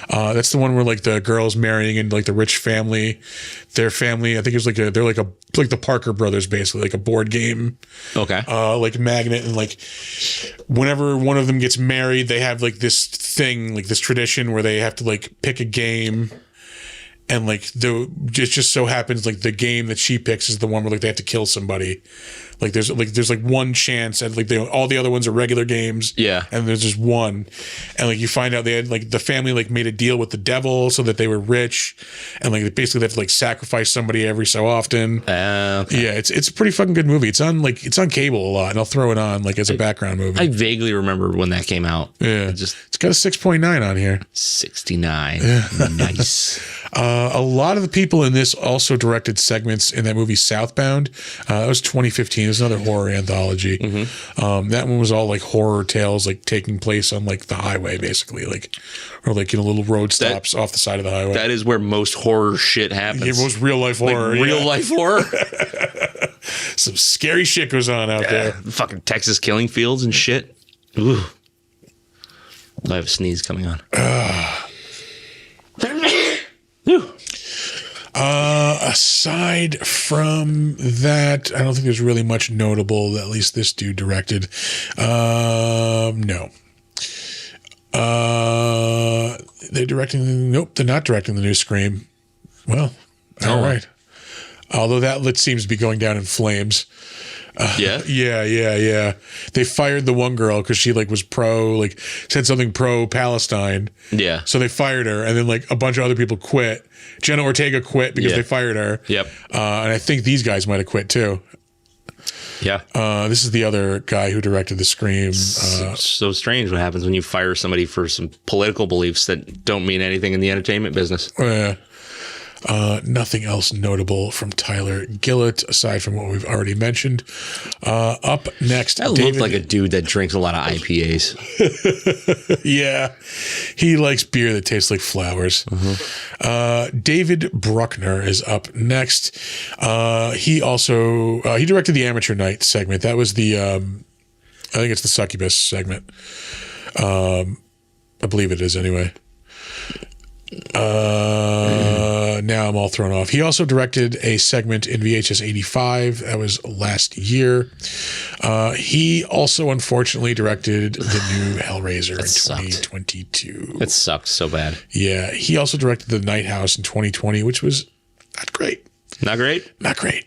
That's the one where like the girls marrying into like the rich family, their family. I think it was like they're like the Parker Brothers, basically like a board game. Okay. Like magnet, and like whenever one of them gets married, they have like this thing, like this tradition where they have to like pick a game. And like it just so happens like the game that she picks is the one where like they have to kill somebody. Like there's one chance, and like all the other ones are regular games. Yeah. And there's just one, and like you find out they had like the family like made a deal with the devil so that they were rich, and like basically they have to like sacrifice somebody every so often. Okay. Yeah, it's a pretty fucking good movie. It's on cable a lot, and I'll throw it on like as a background movie. I vaguely remember when that came out. Yeah, it's got a 6.9 on here. 69. Nice. A lot of the people in this also directed segments in that movie Southbound. That was 2015. It was another horror anthology. That one was all like horror tales, like taking place on like the highway, basically, like or like little road stops off the side of the highway. That is where most horror shit happens. Yeah, most real life horror. Like real life horror. Some scary shit goes on out there. Fucking Texas killing fields and shit. Ooh. I have a sneeze coming on. Aside from that, I don't think there's really much notable that at least this dude directed. No. They're directing. Nope, they're not directing the new Scream. Well, all right. Although that seems to be going down in flames. Yeah. Yeah. They fired the one girl because she like was said something pro Palestine. Yeah. So they fired her, and then like a bunch of other people quit. Jenna Ortega quit because they fired her. Yep. And I think these guys might have quit too. Yeah. This is the other guy who directed the Scream. So strange what happens when you fire somebody for some political beliefs that don't mean anything in the entertainment business. Nothing else notable from Tyler Gillett aside from what we've already mentioned. Up next, that looked like a dude that drinks a lot of IPAs. Yeah, he likes beer that tastes like flowers. David Bruckner is up next. He also he directed the Amateur Night segment. That was the I think it's the Succubus segment. I believe it is anyway. Now I'm all thrown off. He also directed a segment in VHS 85. That was last year. He also unfortunately directed the new Hellraiser in 2022. It sucked so bad. Yeah. He also directed The Night House in 2020, which was not great. Not great? Not great.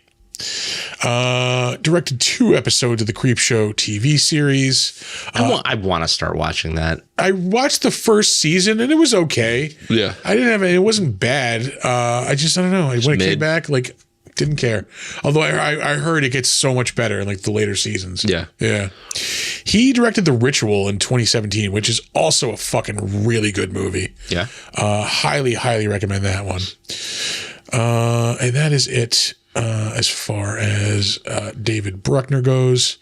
Directed 2 episodes of the Creepshow TV series. I want to start watching that. I watched the first season and it was okay. Yeah. I didn't have it wasn't bad. I don't know. When it mid. came back, like, didn't care. Although I heard it gets so much better in like the later seasons. Yeah. Yeah. He directed The Ritual in 2017, which is also a fucking really good movie. Yeah. Highly, highly recommend that one. And that is it as far as David Bruckner goes.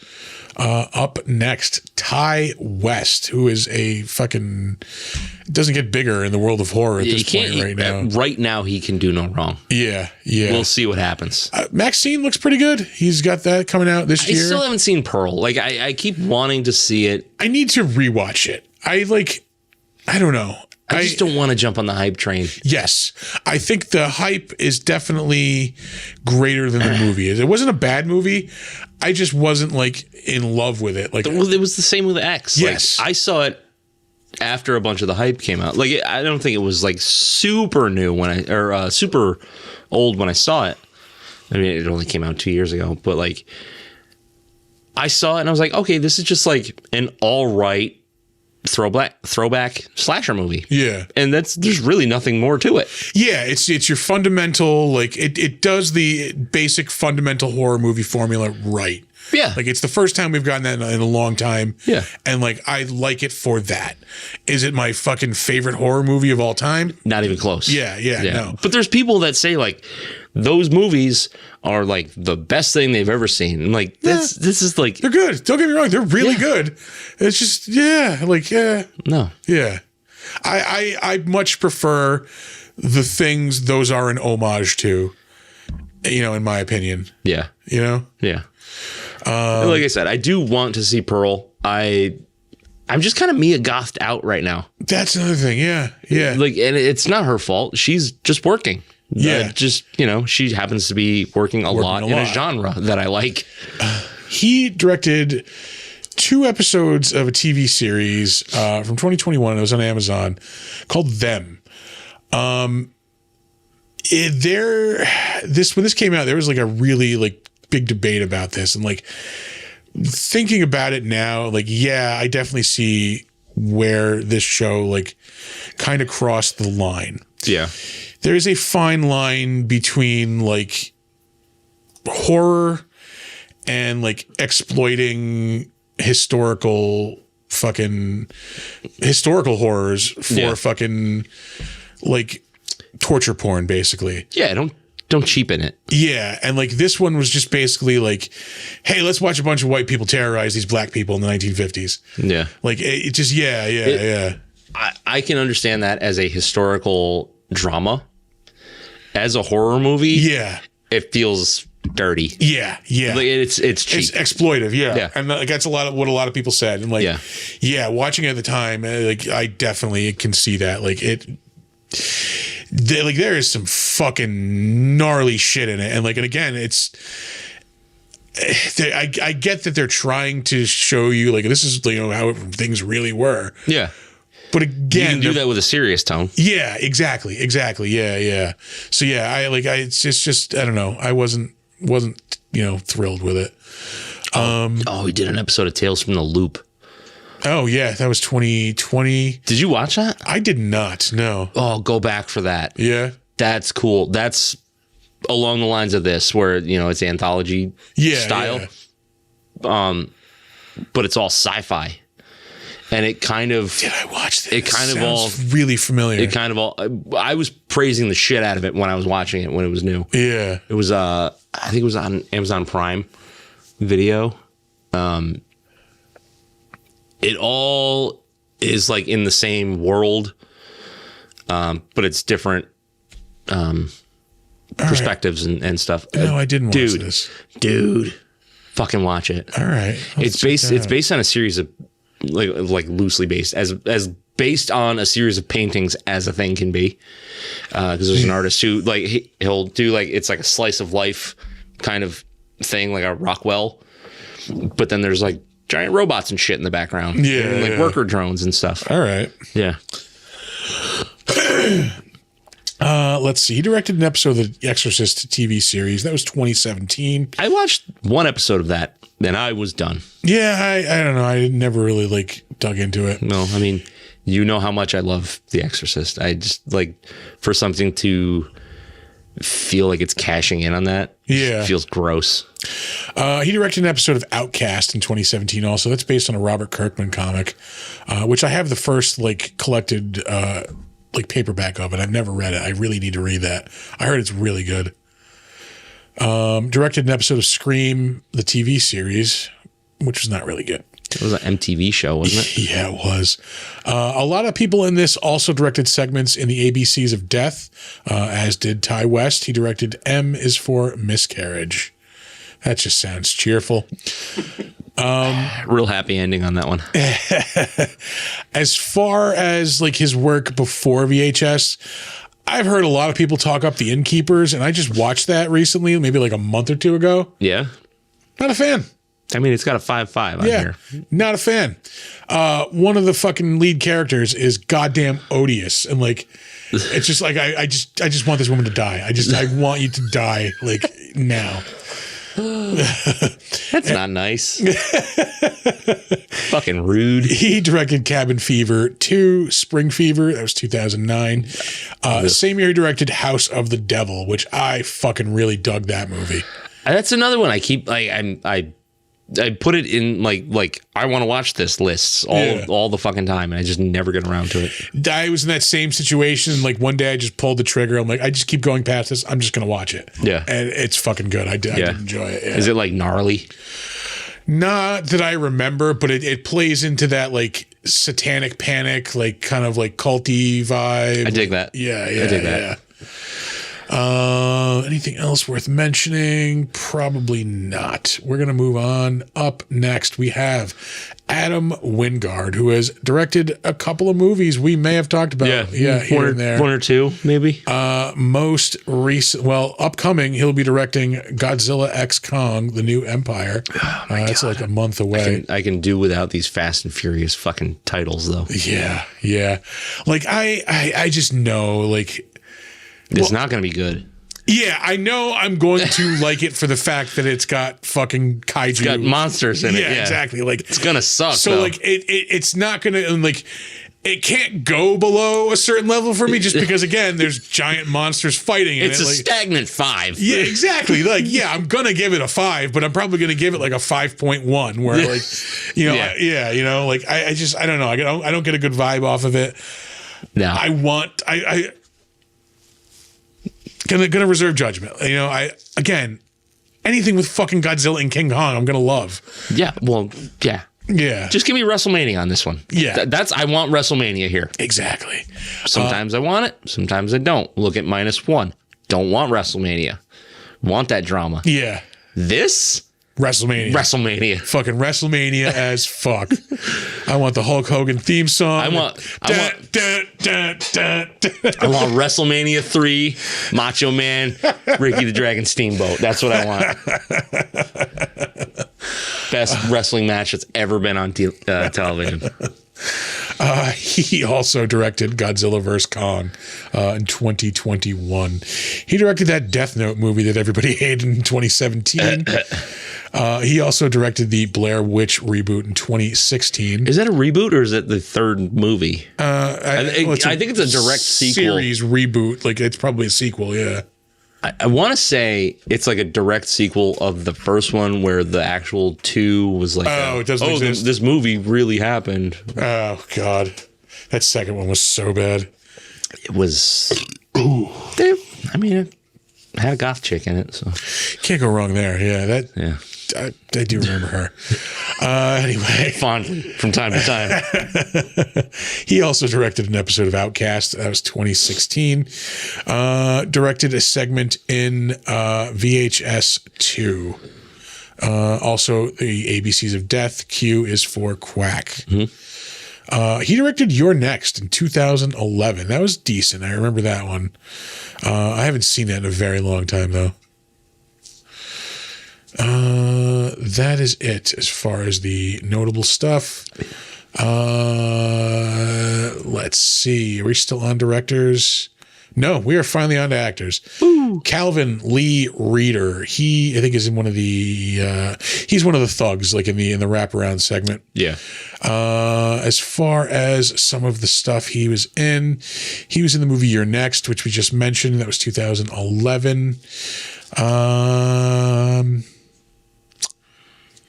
Up next, Ty West, who is a fucking doesn't get bigger in the world of horror at this point right now. Right now, he can do no wrong. Yeah, yeah. We'll see what happens. Maxine looks pretty good. He's got that coming out this year. I still haven't seen Pearl. Like I keep wanting to see it. I need to rewatch it. I don't know. I just don't want to jump on the hype train. Yes. I think the hype is definitely greater than the movie is. It wasn't a bad movie. I just wasn't like in love with it. Like, well, it was the same with X. Yes. Like, I saw it after a bunch of the hype came out. Like, I don't think it was like super new or super old when I saw it. I mean, it only came out 2 years ago, but like I saw it and I was like, okay, this is just like an all right throwback slasher movie. Yeah. And there's really nothing more to it. Yeah, it's your fundamental, like it does the basic fundamental horror movie formula right. Yeah. Like it's the first time we've gotten that in a long time. Yeah. And like I like it for that. Is it my fucking favorite horror movie of all time? Not even close. Yeah, no. But there's people that say like those movies are like the best thing they've ever seen. And like this is like they're good. Don't get me wrong, they're really good. It's just no. Yeah. I much prefer the things those are an homage to, in my opinion. Yeah. Yeah. Like I said, I do want to see Pearl. I'm just kind of Mia Gothed out right now. That's another thing. Yeah. Like, and it's not her fault. She's just working. Yeah. She happens to be working a lot in a genre that I like. He directed 2 episodes of a TV series from 2021. It was on Amazon called Them. When this came out, there was like a really like big debate about this, and like thinking about it now, like I definitely see where this show like kind of crossed the line. Yeah. There's a fine line between like horror and like exploiting historical horrors for fucking like torture porn, basically. Yeah, don't cheapen it. Yeah, and like this one was just basically like, hey, let's watch a bunch of white people terrorize these black people in the 1950s. Yeah. Like it just yeah. I can understand that as a historical drama. As a horror movie, it feels dirty. Yeah. Like it's cheap. It's exploitive, yeah. And that's what a lot of people said. And like, watching it at the time, like I definitely can see that. Like there is some fucking gnarly shit in it, and like, and again, it's. I get that they're trying to show you like this is how things really were. Yeah. But again, you can do that with a serious tone. Yeah, exactly. Yeah. So it's just I don't know. I wasn't thrilled with it. We did an episode of Tales from the Loop. Oh yeah, that was 2020. Did you watch that? I did not. No. Oh, go back for that. Yeah. That's cool. That's along the lines of this, where it's anthology style. Yeah. But it's all sci-fi. And it kind of did I watch that? It kind of all really familiar. It kind of all. I was praising the shit out of it when I was watching it when it was new. Yeah, it was. I think it was on Amazon Prime Video. It all is like in the same world, but it's different perspectives and stuff. No, I didn't watch this. Dude, fucking watch it. All right, it's based on a series of. Like loosely based as based on a series of paintings as a thing can be, because there's an artist who like he'll do like it's like a slice of life kind of thing, like a Rockwell, but then there's like giant robots and shit in the background, and like worker drones and stuff. All right, yeah. Let's see. He directed an episode of The Exorcist TV series. That was 2017. I watched one episode of that, and I was done. Yeah, I don't know. I never really dug into it. No, I mean, you know how much I love The Exorcist. I just for something to feel like it's cashing in on that. Yeah, feels gross. He directed an episode of Outcast in 2017. Also, that's based on a Robert Kirkman comic, which I have the first collected paperback of it. I've never read it. I really need to read that. I heard it's really good. Directed an episode of Scream, the TV series, which was not really good. It was an MTV show, wasn't it? Yeah, it was. A lot of people in this also directed segments in the ABCs of Death, as did Ty West. He directed M is for Miscarriage. That just sounds cheerful. Real happy ending on that one. As far as his work before VHS, I've heard a lot of people talk up The Innkeepers, and I just watched that recently, maybe a month or two ago. Yeah. Not a fan. I mean, it's got a 5.5 on here. Not a fan. One of the fucking lead characters is goddamn odious, and it's just I just want this woman to die. I want you to die now. That's not nice. Fucking rude. He directed Cabin Fever 2, Spring Fever. That was 2009. Same year he directed House of the Devil, which I fucking really dug that movie. That's another one I keep I put it in I want to watch this lists all the fucking time, and I just never get around to it. I was in that same situation. One day I just pulled the trigger. I'm I just keep going past this. I'm just gonna watch it. Yeah, and it's fucking good. I did enjoy it. Yeah. Is it gnarly? Not that I remember, but it plays into that satanic panic, kind of culty vibe. I dig that. Yeah, I dig that. Anything else worth mentioning? Probably not. We're going to move on. Up next, we have Adam Wingard, who has directed a couple of movies we may have talked about. Yeah, here and there. One or two, maybe. Most recent, upcoming, he'll be directing Godzilla X Kong, The New Empire. It's a month away. I can do without these Fast and Furious fucking titles, though. Yeah. I just know, it's not going to be good. Yeah, I know I'm going to like it for the fact that it's got fucking kaiju. It's got monsters in it. Yeah, exactly. It's going to suck, so, though. It's not going to, it can't go below a certain level for me just because, again, there's giant monsters fighting in it. It's a stagnant 5. Yeah, exactly. I'm going to give it a 5, but I'm probably going to give it a 5.1 where, I don't know. I don't get a good vibe off of it. No. Gonna reserve judgment. Again, anything with fucking Godzilla and King Kong, I'm gonna love. Yeah. Well, yeah. Yeah. Just give me WrestleMania on this one. Yeah. I want WrestleMania here. Exactly. Sometimes I want it. Sometimes I don't. Look at -1. Don't want WrestleMania. Want that drama. Yeah. This? WrestleMania. Fucking WrestleMania as fuck. I want the Hulk Hogan theme song. I want WrestleMania 3, Macho Man, Ricky the Dragon Steamboat. That's what I want. Best wrestling match that's ever been on television. He also directed Godzilla vs. Kong in 2021. He directed that Death Note movie that everybody hated in 2017. He also directed the Blair Witch reboot in 2016. Is that a reboot or is it the third movie? I think it's a direct sequel. Series reboot. It's probably a sequel, yeah. I want to say it's a direct sequel of the first one where the actual 2 was it doesn't exist. This movie really happened. Oh, God. That second one was so bad. It was... it had a goth chick in it, so... Can't go wrong there. Yeah, I do remember her. Anyway. Fondly, from time to time. He also directed an episode of Outcast. That was 2016. Directed a segment in VHS 2. Also, the ABCs of Death. Q is for Quack. Mm-hmm. He directed You're Next in 2011. That was decent. I remember that one. I haven't seen that in a very long time, though. That is it as far as the notable stuff. Let's see. Are we still on directors? No, we are finally on to actors. Ooh. Calvin Lee Reeder. He, I think, is in one of the. He's one of the thugs, like in the wraparound segment. Yeah. As far as some of the stuff he was in the movie You're Next, which we just mentioned. That was 2011.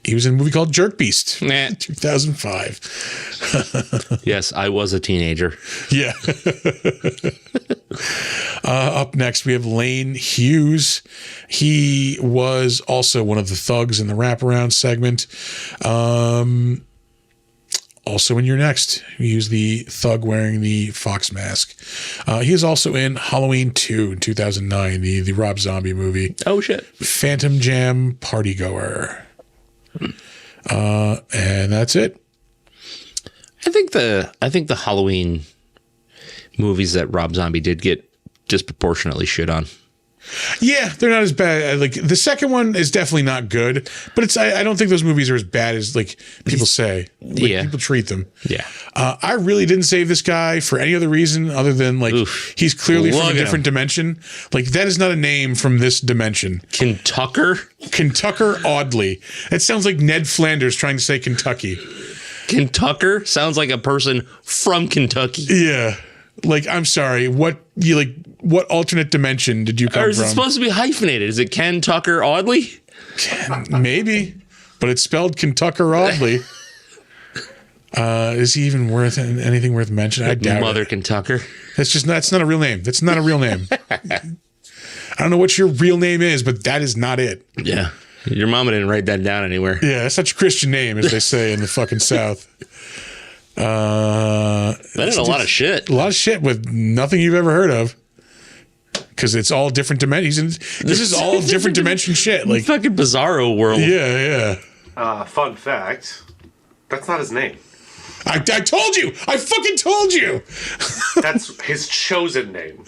He was in a movie called Jerk Beast, 2005. Yes, I was a teenager. Yeah. Up next, we have Lane Hughes. He was also one of the thugs in the wraparound segment. Also in Your Next, he was the thug wearing the fox mask. He is also in Halloween 2 in 2009, the Rob Zombie movie. Oh, shit. Phantom Jam Partygoer. And that's it. I think the Halloween movies that Rob Zombie did get disproportionately shit on. Yeah, they're not as bad. Like the second one is definitely not good, but it's I don't think those movies are as bad as like people say. Like, yeah, people treat them. Yeah, I really didn't save this guy for any other reason other than like he's clearly from a different dimension. Like that is not a name from this dimension. Kentucker Audley. That sounds like Ned Flanders trying to say Kentucky. Kentucker sounds like a person from Kentucky. Yeah. Like, I'm sorry. What alternate dimension did you come from? Or is it supposed to be hyphenated? Is it Ken Tucker Audley? Maybe, but it's spelled Kentucker Audley. Is he even worth anything worth mentioning? I doubt Mother it. Kentucker. That's not a real name. That's not a real name. I don't know what your real name is, but that is not it. Yeah. Your mama didn't write that down anywhere. Yeah, that's such a Christian name, as they say in the fucking South. That is a lot of shit. A lot of shit with nothing you've ever heard of. Because it's all different dimensions. This is all different dimension shit. Like fucking bizarro world. Yeah. Fun fact. That's not his name. I told you. I fucking told you. That's his chosen name.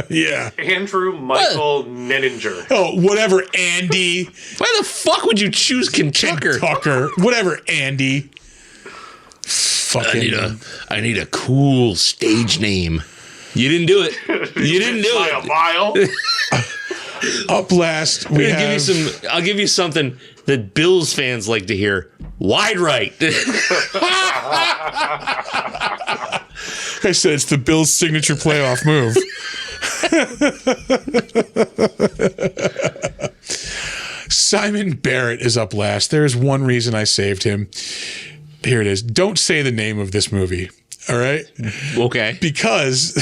Yeah. Andrew Michael Nenninger. Oh, whatever, Andy. Why the fuck would you choose Kentucker? Tucker. Whatever, Andy. Fucking. I need a cool stage name. You didn't do it. You didn't do By it. a mile. Up last, I'll give you something that Bills fans like to hear. Wide right. I said it's the Bills' signature playoff move. Simon Barrett is up last. There's one reason I saved him. Here it is. Don't say the name of this movie. All right. Okay. Because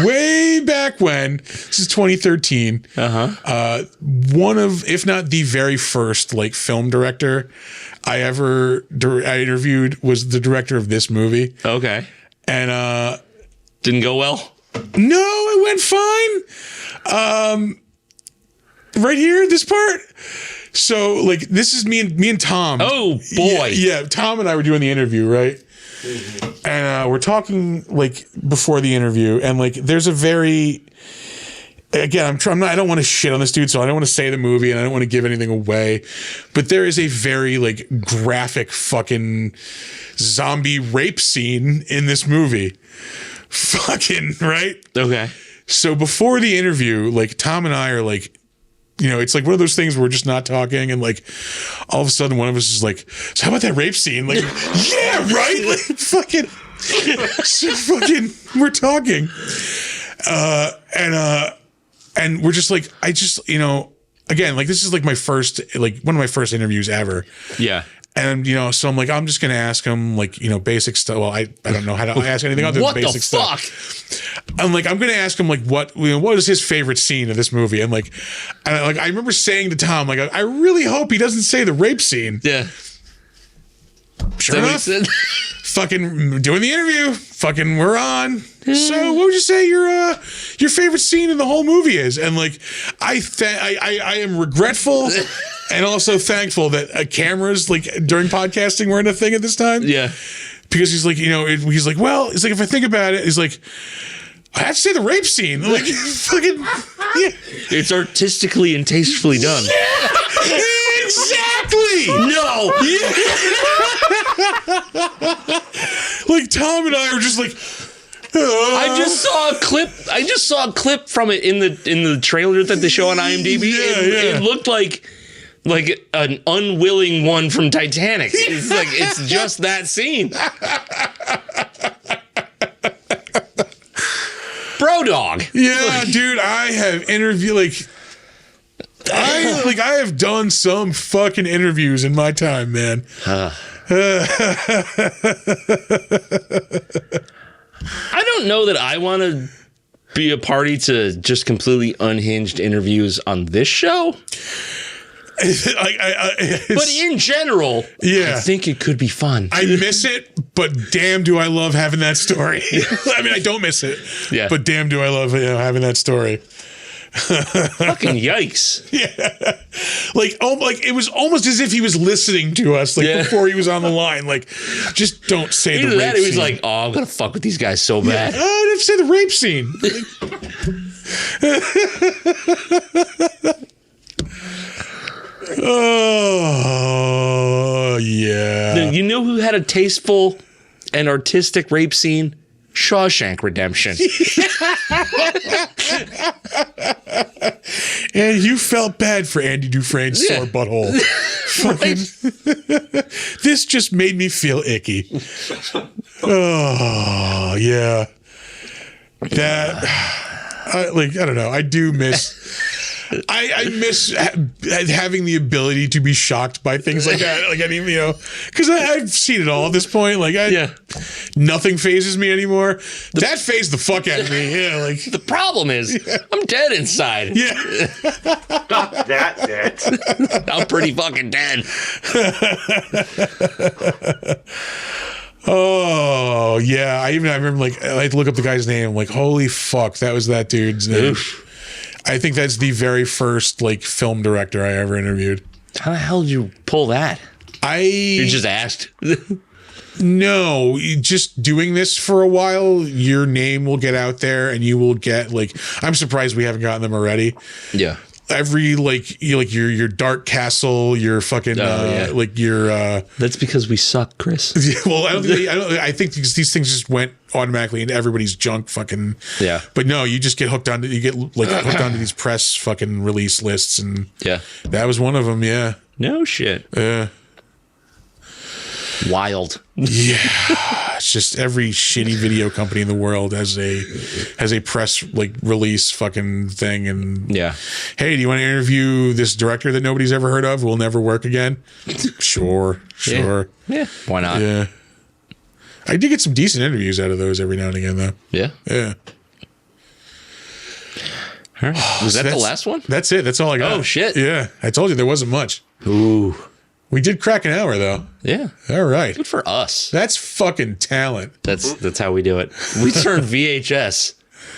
way back when, this is 2013, one of, if not the very first like film director I interviewed was the director of this movie. Okay. And didn't go well? No, it went fine. Right here, this part. So like this is me and Tom. Oh boy. Yeah, Tom and I were doing the interview, right? And we're talking like before the interview, and like there's a very, again, I don't want to shit on this dude, so I don't want to say the movie and I don't want to give anything away, but there is a very like graphic fucking zombie rape scene in this movie. Fucking right. Okay. So before the interview, like Tom and I are like, you know, it's like one of those things where we're just not talking, and like all of a sudden one of us is like, so how about that rape scene? Like, yeah, right? Like fucking so fucking we're talking. And we're just like, again, like this is like one of my first interviews ever. Yeah. And, so I'm like, I'm just going to ask him like, basic stuff. Well, I don't know how to ask anything other than basic stuff. What the fuck? I'm like, I'm going to ask him like, what is his favorite scene of this movie? And I remember saying to Tom, like, I really hope he doesn't say the rape scene. Yeah. Sure enough, fucking doing the interview, fucking we're on. So what would you say your favorite scene in the whole movie is? And like, I am regretful and also thankful that cameras like during podcasting weren't a thing at this time. Yeah. Because he's like, he's like, well, it's like, if I think about it, he's like, I have to say the rape scene. Like, fucking, yeah. It's artistically and tastefully done. Yeah, exactly. No. Yeah. Like Tom and I are just like, I just saw a clip from it in the trailer that they show on IMDb. It looked like an unwilling one from Titanic. It's like it's just that scene. Bro dog. Yeah, dude, I have interviewed I have done some fucking interviews in my time, man. I don't know that I want to be a party to just completely unhinged interviews on this show. But in general, I think it could be fun. I miss it, but damn, do I love having that story. I mean, I don't miss it, but damn, do I love having that story. Fucking yikes. Yeah. Like it was almost as if he was listening to us before he was on the line. Like, just don't say the rape scene. He was like, oh, I'm going to fuck with these guys so bad. I didn't say the rape scene. Oh, yeah. You know who had a tasteful and artistic rape scene? Shawshank Redemption. And you felt bad for Andy Dufresne's sore butthole. Fucking, this just made me feel icky. Oh, yeah. That, I don't know. I do miss... I miss having the ability to be shocked by things like that. Like, I mean, because I've seen it all at this point. Like, nothing phases me anymore. That phased the fuck out of me. Yeah, like the problem is, I'm dead inside. Yeah, not that dead. I'm pretty fucking dead. Oh yeah, I remember I had to look up the guy's name. I'm like, holy fuck, that was that dude's name. Oof. I think that's the very first film director I ever interviewed. How the hell did you pull that? You just asked. No, just doing this for a while, your name will get out there, and you will get I'm surprised we haven't gotten them already. Yeah. Every your Dark Castle, your fucking your. That's because we suck, Chris. Well, I think these things just went automatically into everybody's junk. Fucking yeah. But no, you just get hooked onto hooked onto these press fucking release lists, and that was one of them. Yeah. No shit. Yeah. Wild. Yeah, it's just every shitty video company in the world has a press release fucking thing, and hey, do you want to interview this director that nobody's ever heard of? Will never work again. Sure. Yeah. Why not? Yeah. I did get some decent interviews out of those every now and again, though. Yeah. Yeah. All right. Was that the last one? That's it. That's all I got. Oh shit. Yeah, I told you there wasn't much. Ooh. We did crack an hour, though. Yeah. All right. Good for us. That's fucking talent. That's how we do it. We turn VHS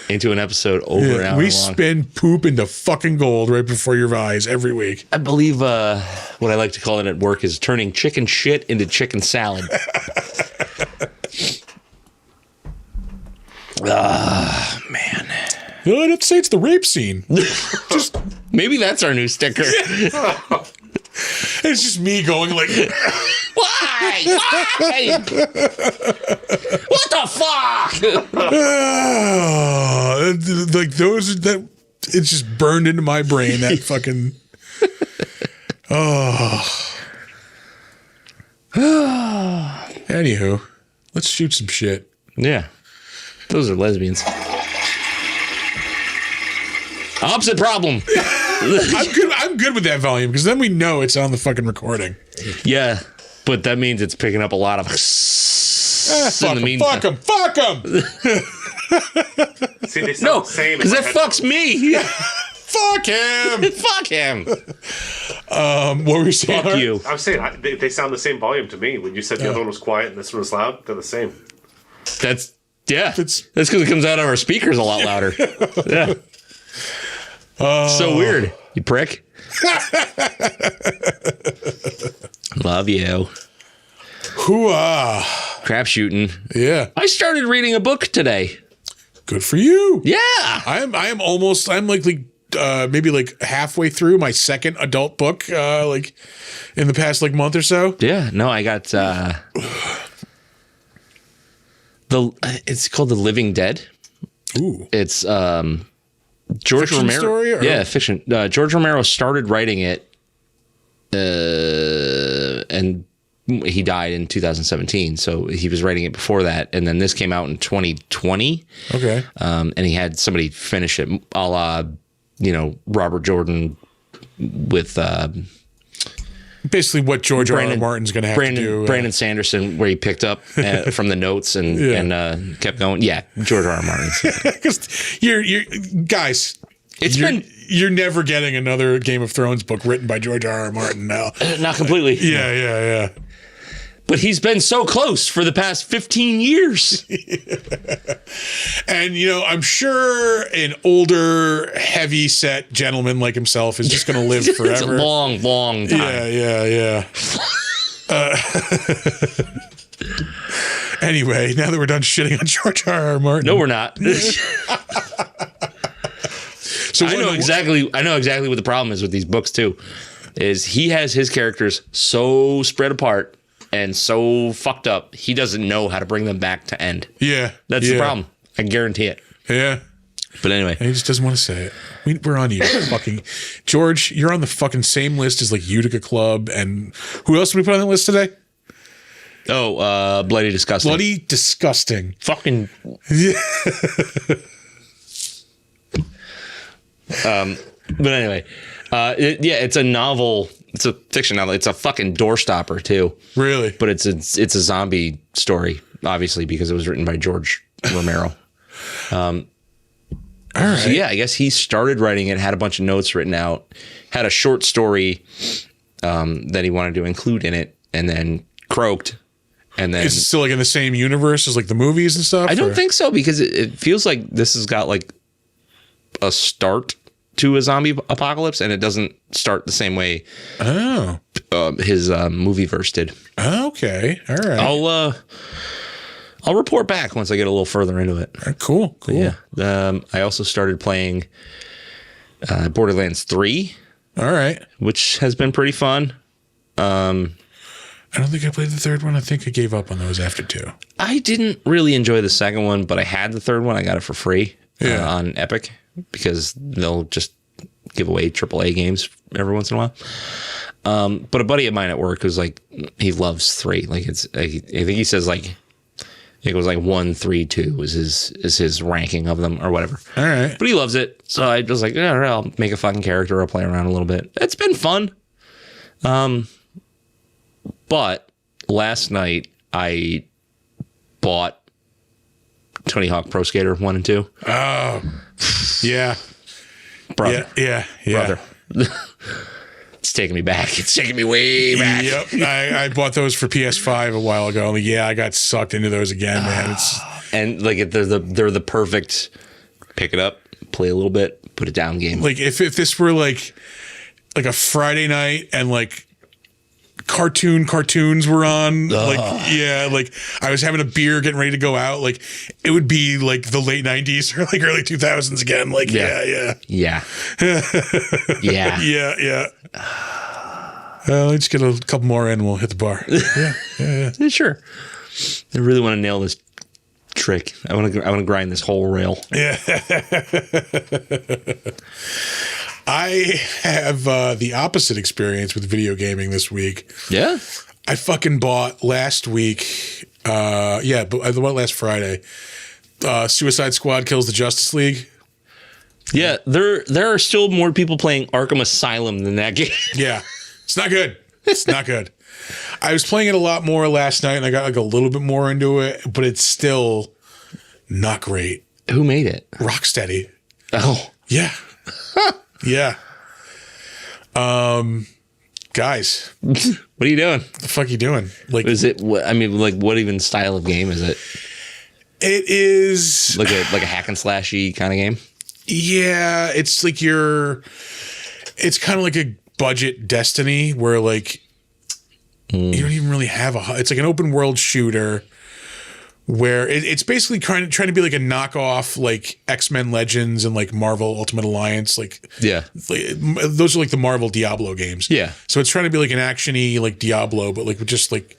into an episode over an hour long. We spin poop into fucking gold right before your eyes every week. I believe what I like to call it at work is turning chicken shit into chicken salad. Man. Well, I'd have to say it's the rape scene. Just maybe that's our new sticker. It's just me going why? What the fuck? Those that it's just burned into my brain. That fucking Anywho, let's shoot some shit. Yeah, those are lesbians. Opposite problem. I'm good with that volume because then we know it's on the fucking recording. Yeah, but that means it's picking up a lot of in the meantime. Fuck him. See, they sound the same. Because that fucks me. Fuck him. Fuck him. What were you saying? Fuck you. I'm saying they sound the same volume to me. When you said the other one was quiet and this one was loud, they're the same. That's because it comes out of our speakers a lot louder. Yeah. So weird, you prick. Love you. Hoo-ah. Crap shooting. Yeah. I started reading a book today. Good for you. Yeah. I'm maybe halfway through my second adult book, in the past month or so. Yeah. No, I got It's called The Living Dead. Ooh. It's George Fiction Romero. story, or? Yeah, fiction. George Romero started writing it, and he died in 2017. So he was writing it before that, and then this came out in 2020. Okay. And he had somebody finish it, a la, Robert Jordan with. Basically, what George R. R. Martin's going to have to do. Brandon Sanderson, where he picked up from the notes and kept going. Yeah, George R. R. Martin. Because you're guys. You're never getting another Game of Thrones book written by George R. R. Martin now. Not completely. Yeah. But he's been so close for the past 15 years. And, I'm sure an older, heavy-set gentleman like himself is just going to live forever. It's a long, long time. Yeah. Anyway, now that we're done shitting on George R. R. Martin. No, we're not. So I know exactly what the problem is with these books, too, is he has his characters so spread apart and so fucked up, he doesn't know how to bring them back to end. Yeah. That's the problem. I guarantee it. Yeah. But anyway. He just doesn't want to say it. We're on you. Fucking George, you're on the fucking same list as like Utica Club. And who else did we put on the list today? Oh, Bloody Disgusting. Bloody Disgusting. Fucking. Yeah. But anyway, it's a novel. It's a fiction novel. It's a fucking doorstopper too. Really? But it's a zombie story, obviously, because it was written by George Romero. All right. So yeah, I guess he started writing it, had a bunch of notes written out, had a short story that he wanted to include in it, and then croaked. And then is it still like in the same universe as like the movies and stuff? I don't think so, because it feels like this has got like a start to a zombie apocalypse, and it doesn't start the same way his movie verse did. Okay. All right. I'll report back once I get a little further into it. Cool. Yeah. I also started playing Borderlands 3. All right. Which has been pretty fun. I don't think I played the third one. I think I gave up on those after 2. I didn't really enjoy the second one, but I had the third one. I got it for free on Epic, because they'll just give away AAA games every once in a while. But a buddy of mine at work was like, he loves 3. Like I think he says like, it was like 1, 3, 2 is his ranking of them or whatever. All right. But he loves it. So I was like, yeah, all right, I'll make a fucking character. I'll play around a little bit. It's been fun. But last night I bought Tony Hawk Pro Skater 1 and 2. Oh, yeah. Brother. Yeah. Brother. It's taking me back. It's taking me way back. Yep. I bought those for PS5 a while ago. Yeah, I got sucked into those again, man. And like they're the perfect pick it up, play a little bit, put it down game. Like if this were like a Friday night and like cartoons were on, like I was having a beer getting ready to go out, like it would be like the late 90s or like early 2000s again. Like yeah. Let's get a couple more in and we'll hit the bar. Yeah. Sure. I really want to nail this trick. I want to grind this whole rail. Yeah. I have the opposite experience with video gaming this week. Yeah. I fucking bought last week. But I bought last Friday. Suicide Squad Kills the Justice League. Yeah, there are still more people playing Arkham Asylum than that game. Yeah, it's not good. It's not good. I was playing it a lot more last night, and I got like a little bit more into it, but it's still not great. Who made it? Rocksteady. Oh, yeah. Yeah. Guys, what are you doing? What the fuck are you doing? Like, is it? I mean, like, what even style of game is it? It is like a hack and slashy kind of game. Yeah, it's like it's kind of like a budget Destiny where like you don't even really have it's like an open world shooter where it's basically trying to be like a knockoff like X-Men Legends and like Marvel Ultimate Alliance, like those are like the Marvel Diablo games. Yeah. So it's trying to be like an action-y like Diablo, but like with just like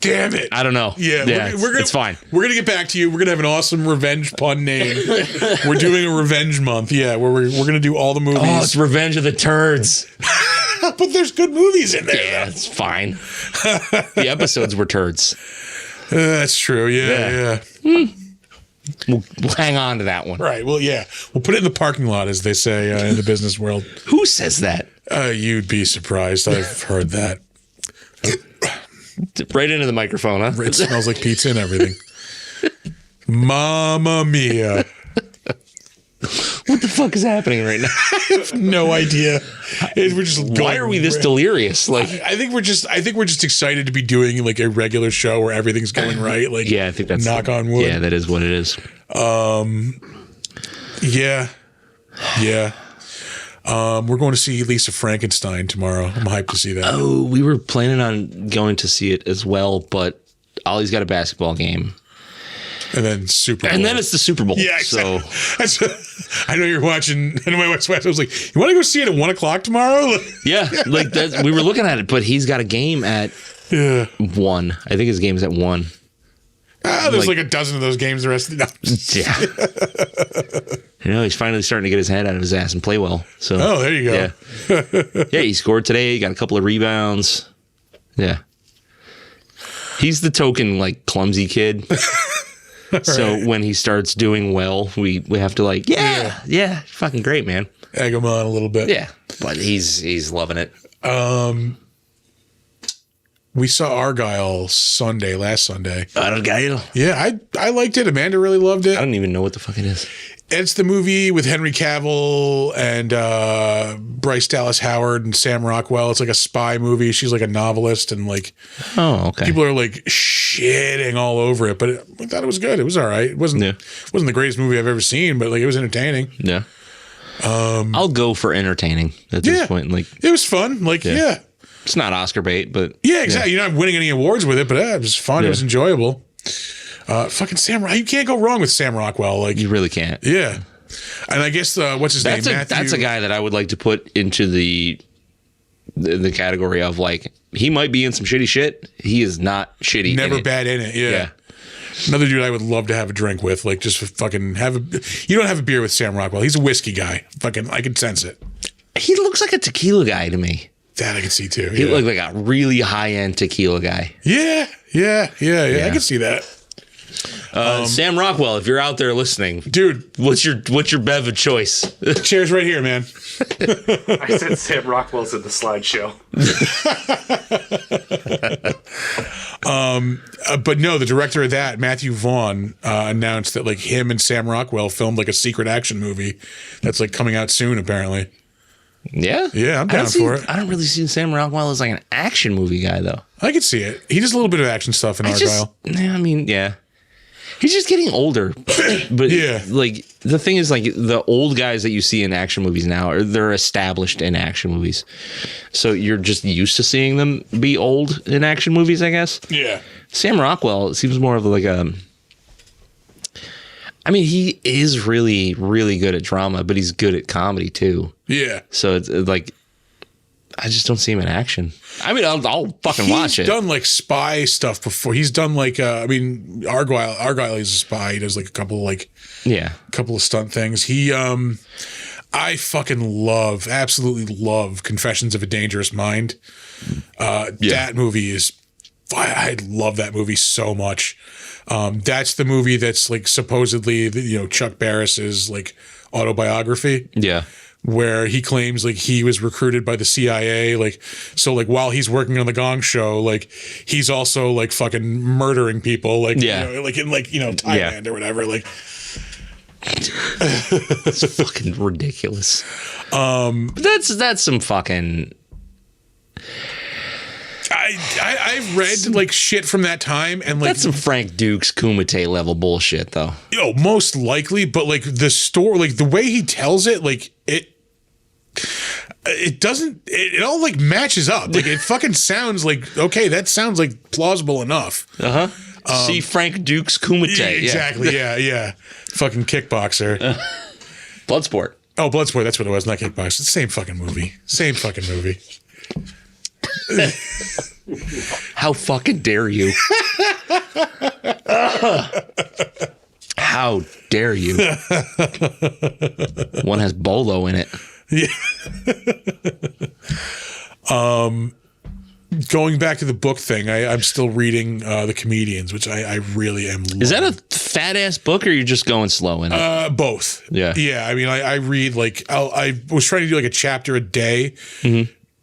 Damn it. I don't know. Yeah, we're gonna, it's fine. We're going to get back to you. We're going to have an awesome revenge pun name. We're doing a revenge month. Yeah, where we're going to do all the movies. Oh, it's Revenge of the Turds. But there's good movies in there. Yeah, it's fine. The episodes were turds. That's true. Yeah. We'll hang on to that one. Right. Well, yeah. We'll put it in the parking lot, as they say in the business world. Who says that? You'd be surprised. I've heard that. Right into the microphone, huh? It smells like pizza and everything. Mamma mia. What the fuck is happening right now? I have no idea. We're just Why are we this delirious? Like, I think we're just excited to be doing like a regular show where everything's going right. Like, yeah, I think that's knock on wood. Yeah, that is what it is. Yeah. We're going to see Lisa Frankenstein tomorrow. I'm hyped to see that. Oh, we were planning on going to see it as well, but Ollie's got a basketball game. And then Super Bowl. And then it's the Super Bowl. Yeah, so I know you're watching. And my wife's wife was like, "You want to go see it at 1:00 tomorrow?" yeah, like that. We were looking at it, but he's got a game at 1. I think his game's at 1. There's like a dozen of those games the rest of the Yeah. You know, he's finally starting to get his head out of his ass and play well. So there you go. Yeah, he scored today. He got a couple of rebounds. Yeah. He's the token, like, clumsy kid. So right. when he starts doing well, we have to like, yeah, fucking great, man. Egg him on a little bit. Yeah, but he's loving it. We saw Argyle last Sunday. Argyle? Yeah, I liked it. Amanda really loved it. I don't even know what the fuck it is. It's the movie with Henry Cavill and Bryce Dallas Howard and Sam Rockwell. It's like a spy movie. She's like a novelist, and like, okay. People are like shitting all over it, but I thought it was good. It was all right. It wasn't the greatest movie I've ever seen, but like it was entertaining. Yeah. I'll go for entertaining at this point. Like, it was fun. Like, yeah. It's not Oscar bait, but yeah, exactly. You're not winning any awards with it, but it was fun. It was enjoyable. Fucking Sam, you can't go wrong with Sam Rockwell. Like, you really can't. Yeah, and I guess what's his name? That's a guy that I would like to put into the category of like, he might be in some shitty shit. He is not shitty. Never bad in it. Yeah. Another dude I would love to have a drink with, like just fucking you don't have a beer with Sam Rockwell. He's a whiskey guy. Fucking, I can sense it. He looks like a tequila guy to me. That I can see too. He looked like a really high end tequila guy. Yeah. I can see that. Sam Rockwell, if you're out there listening, dude, what's your bev of choice? Cheers right here, man. I said Sam Rockwell's in the slideshow. But no, the director of that, Matthew Vaughn, announced that like him and Sam Rockwell filmed like a secret action movie that's like coming out soon, apparently. Yeah, I'm down for it. I don't really see Sam Rockwell as like an action movie guy though. I could see it. He does a little bit of action stuff in Argyle. He's just getting older. But yeah, like the thing is, like the old guys that you see in action movies now, they're established in action movies. So you're just used to seeing them be old in action movies, I guess. Yeah. Sam Rockwell seems more of like I mean, he is really, really good at drama, but he's good at comedy too. Yeah. So it's like, I just don't see him in action. I mean, I'll fucking watch it. He's done like spy stuff before. He's done like, Argyle is a spy. He does like a couple of stunt things. I fucking absolutely love Confessions of a Dangerous Mind. That movie is, I love that movie so much. That's the movie that's like supposedly, Chuck Barris's like autobiography. Yeah. Where he claims like he was recruited by the CIA, while he's working on the Gong Show, like he's also like fucking murdering people, in Thailand or whatever. Like, it's fucking ridiculous. That's some fucking. I've read like shit from that time, and like that's some Frank Dukes Kumite level bullshit, though. Most likely, but like the story, like the way he tells it, like it doesn't. It all like matches up. Like it fucking sounds like okay. That sounds like plausible enough. See Frank Dukes Kumite. Yeah, exactly. Yeah. Fucking kickboxer. Bloodsport. Oh, Bloodsport. That's what it was. Not kickboxer. It's the same fucking movie. How fucking dare you? How dare you? One has bolo in it. Going back to the book thing, I'm still reading The Comedians, which I really am loving. Is that a fat ass book, or you're just going slow in it? Both. Yeah. Yeah. I mean, I read like I was trying to do like a chapter a day,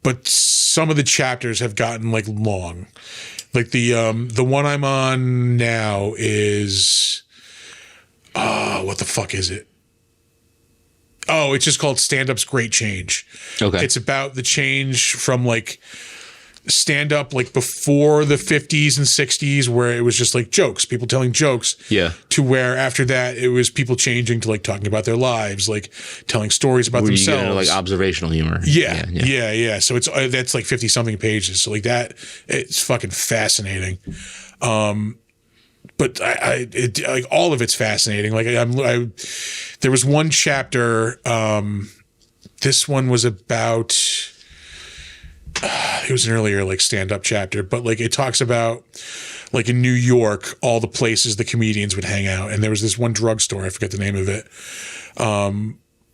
but some of the chapters have gotten like long. Like the one I'm on now is what the fuck is it? Oh, it's just called Stand Up's Great Change. Okay. It's about the change from like stand up like before the 50s and 60s, where it was just like jokes, people telling jokes, to where after that it was people changing to like talking about their lives, like telling stories about themselves. You get into, like observational humor. Yeah. So it's that's like 50 something pages. So like that, it's fucking fascinating. But like all of it's fascinating. Like there was one chapter. This one was about. It was an earlier like stand-up chapter, but like it talks about like in New York, all the places the comedians would hang out, and there was this one drugstore. I forget the name of it.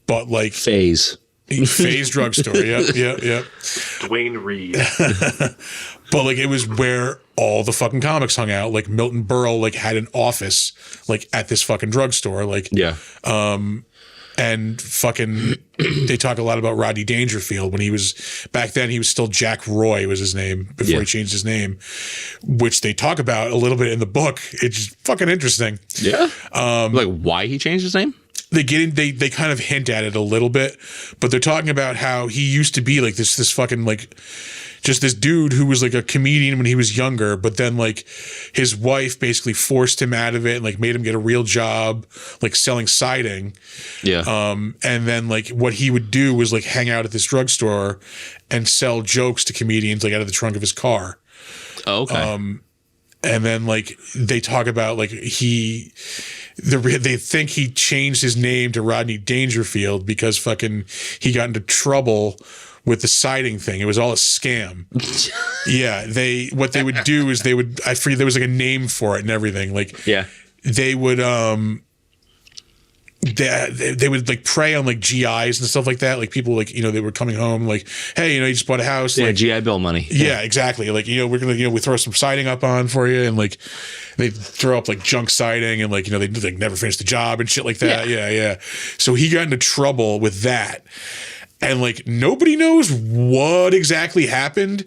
But like Phase drugstore. Yep. Dwayne Reed. But like it was where all the fucking comics hung out. Like Milton Berle like had an office like at this fucking drugstore. Like and fucking they talk a lot about Rodney Dangerfield when he was back then. He was still Jack Roy was his name before he changed his name, which they talk about a little bit in the book. It's fucking interesting. Yeah. Like why he changed his name? They get in, they kind of hint at it a little bit, but they're talking about how he used to be like this fucking like just this dude who was like a comedian when he was younger, but then like his wife basically forced him out of it and like made him get a real job, like selling siding. Yeah. And then like what he would do was like hang out at this drugstore and sell jokes to comedians like out of the trunk of his car. Oh, okay. And then like they talk about like they think he changed his name to Rodney Dangerfield because fucking he got into trouble with the siding thing. It was all a scam. Yeah. What they would do is I forget, there was like a name for it and everything. Like, they would, they would like prey on like GIs and stuff like that. Like people like, they were coming home like, hey, you just bought a house. Yeah, like, GI Bill money. Yeah, exactly. Like, we're going to, we throw some siding up on for you. And like, they throw up like junk siding and like, they like never finish the job and shit like that. Yeah. So he got into trouble with that. And like, nobody knows what exactly happened,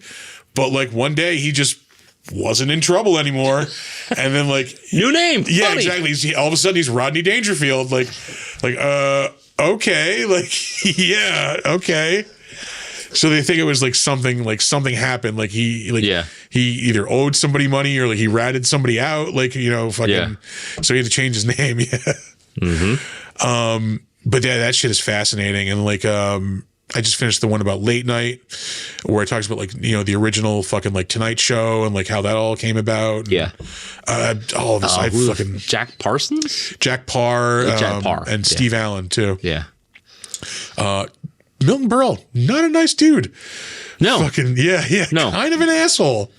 but like one day he just wasn't in trouble anymore. And then like new name. Yeah, funny. exactly. All of a sudden he's Rodney Dangerfield. Like, okay. Like, yeah, okay. So they think it was like something happened. Like he either owed somebody money or like he ratted somebody out. Like, fucking, so he had to change his name. Yeah. Mm-hmm. But yeah, that shit is fascinating. And like, I just finished the one about late night where it talks about like, the original fucking like Tonight Show and like how that all came about. Yeah. All of this. Fucking Jack Parsons? Jack Parr. Jack Parr. And Steve Allen too. Yeah. Milton Berle, not a nice dude. No. Fucking, yeah. No. Kind of an asshole.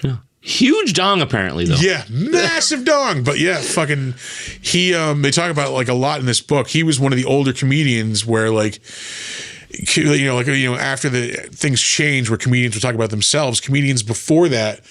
No. Huge dong apparently though. Yeah, massive dong. But yeah, fucking he they talk about like a lot in this book. He was one of the older comedians where like after the things changed where comedians would talk about themselves, comedians before that,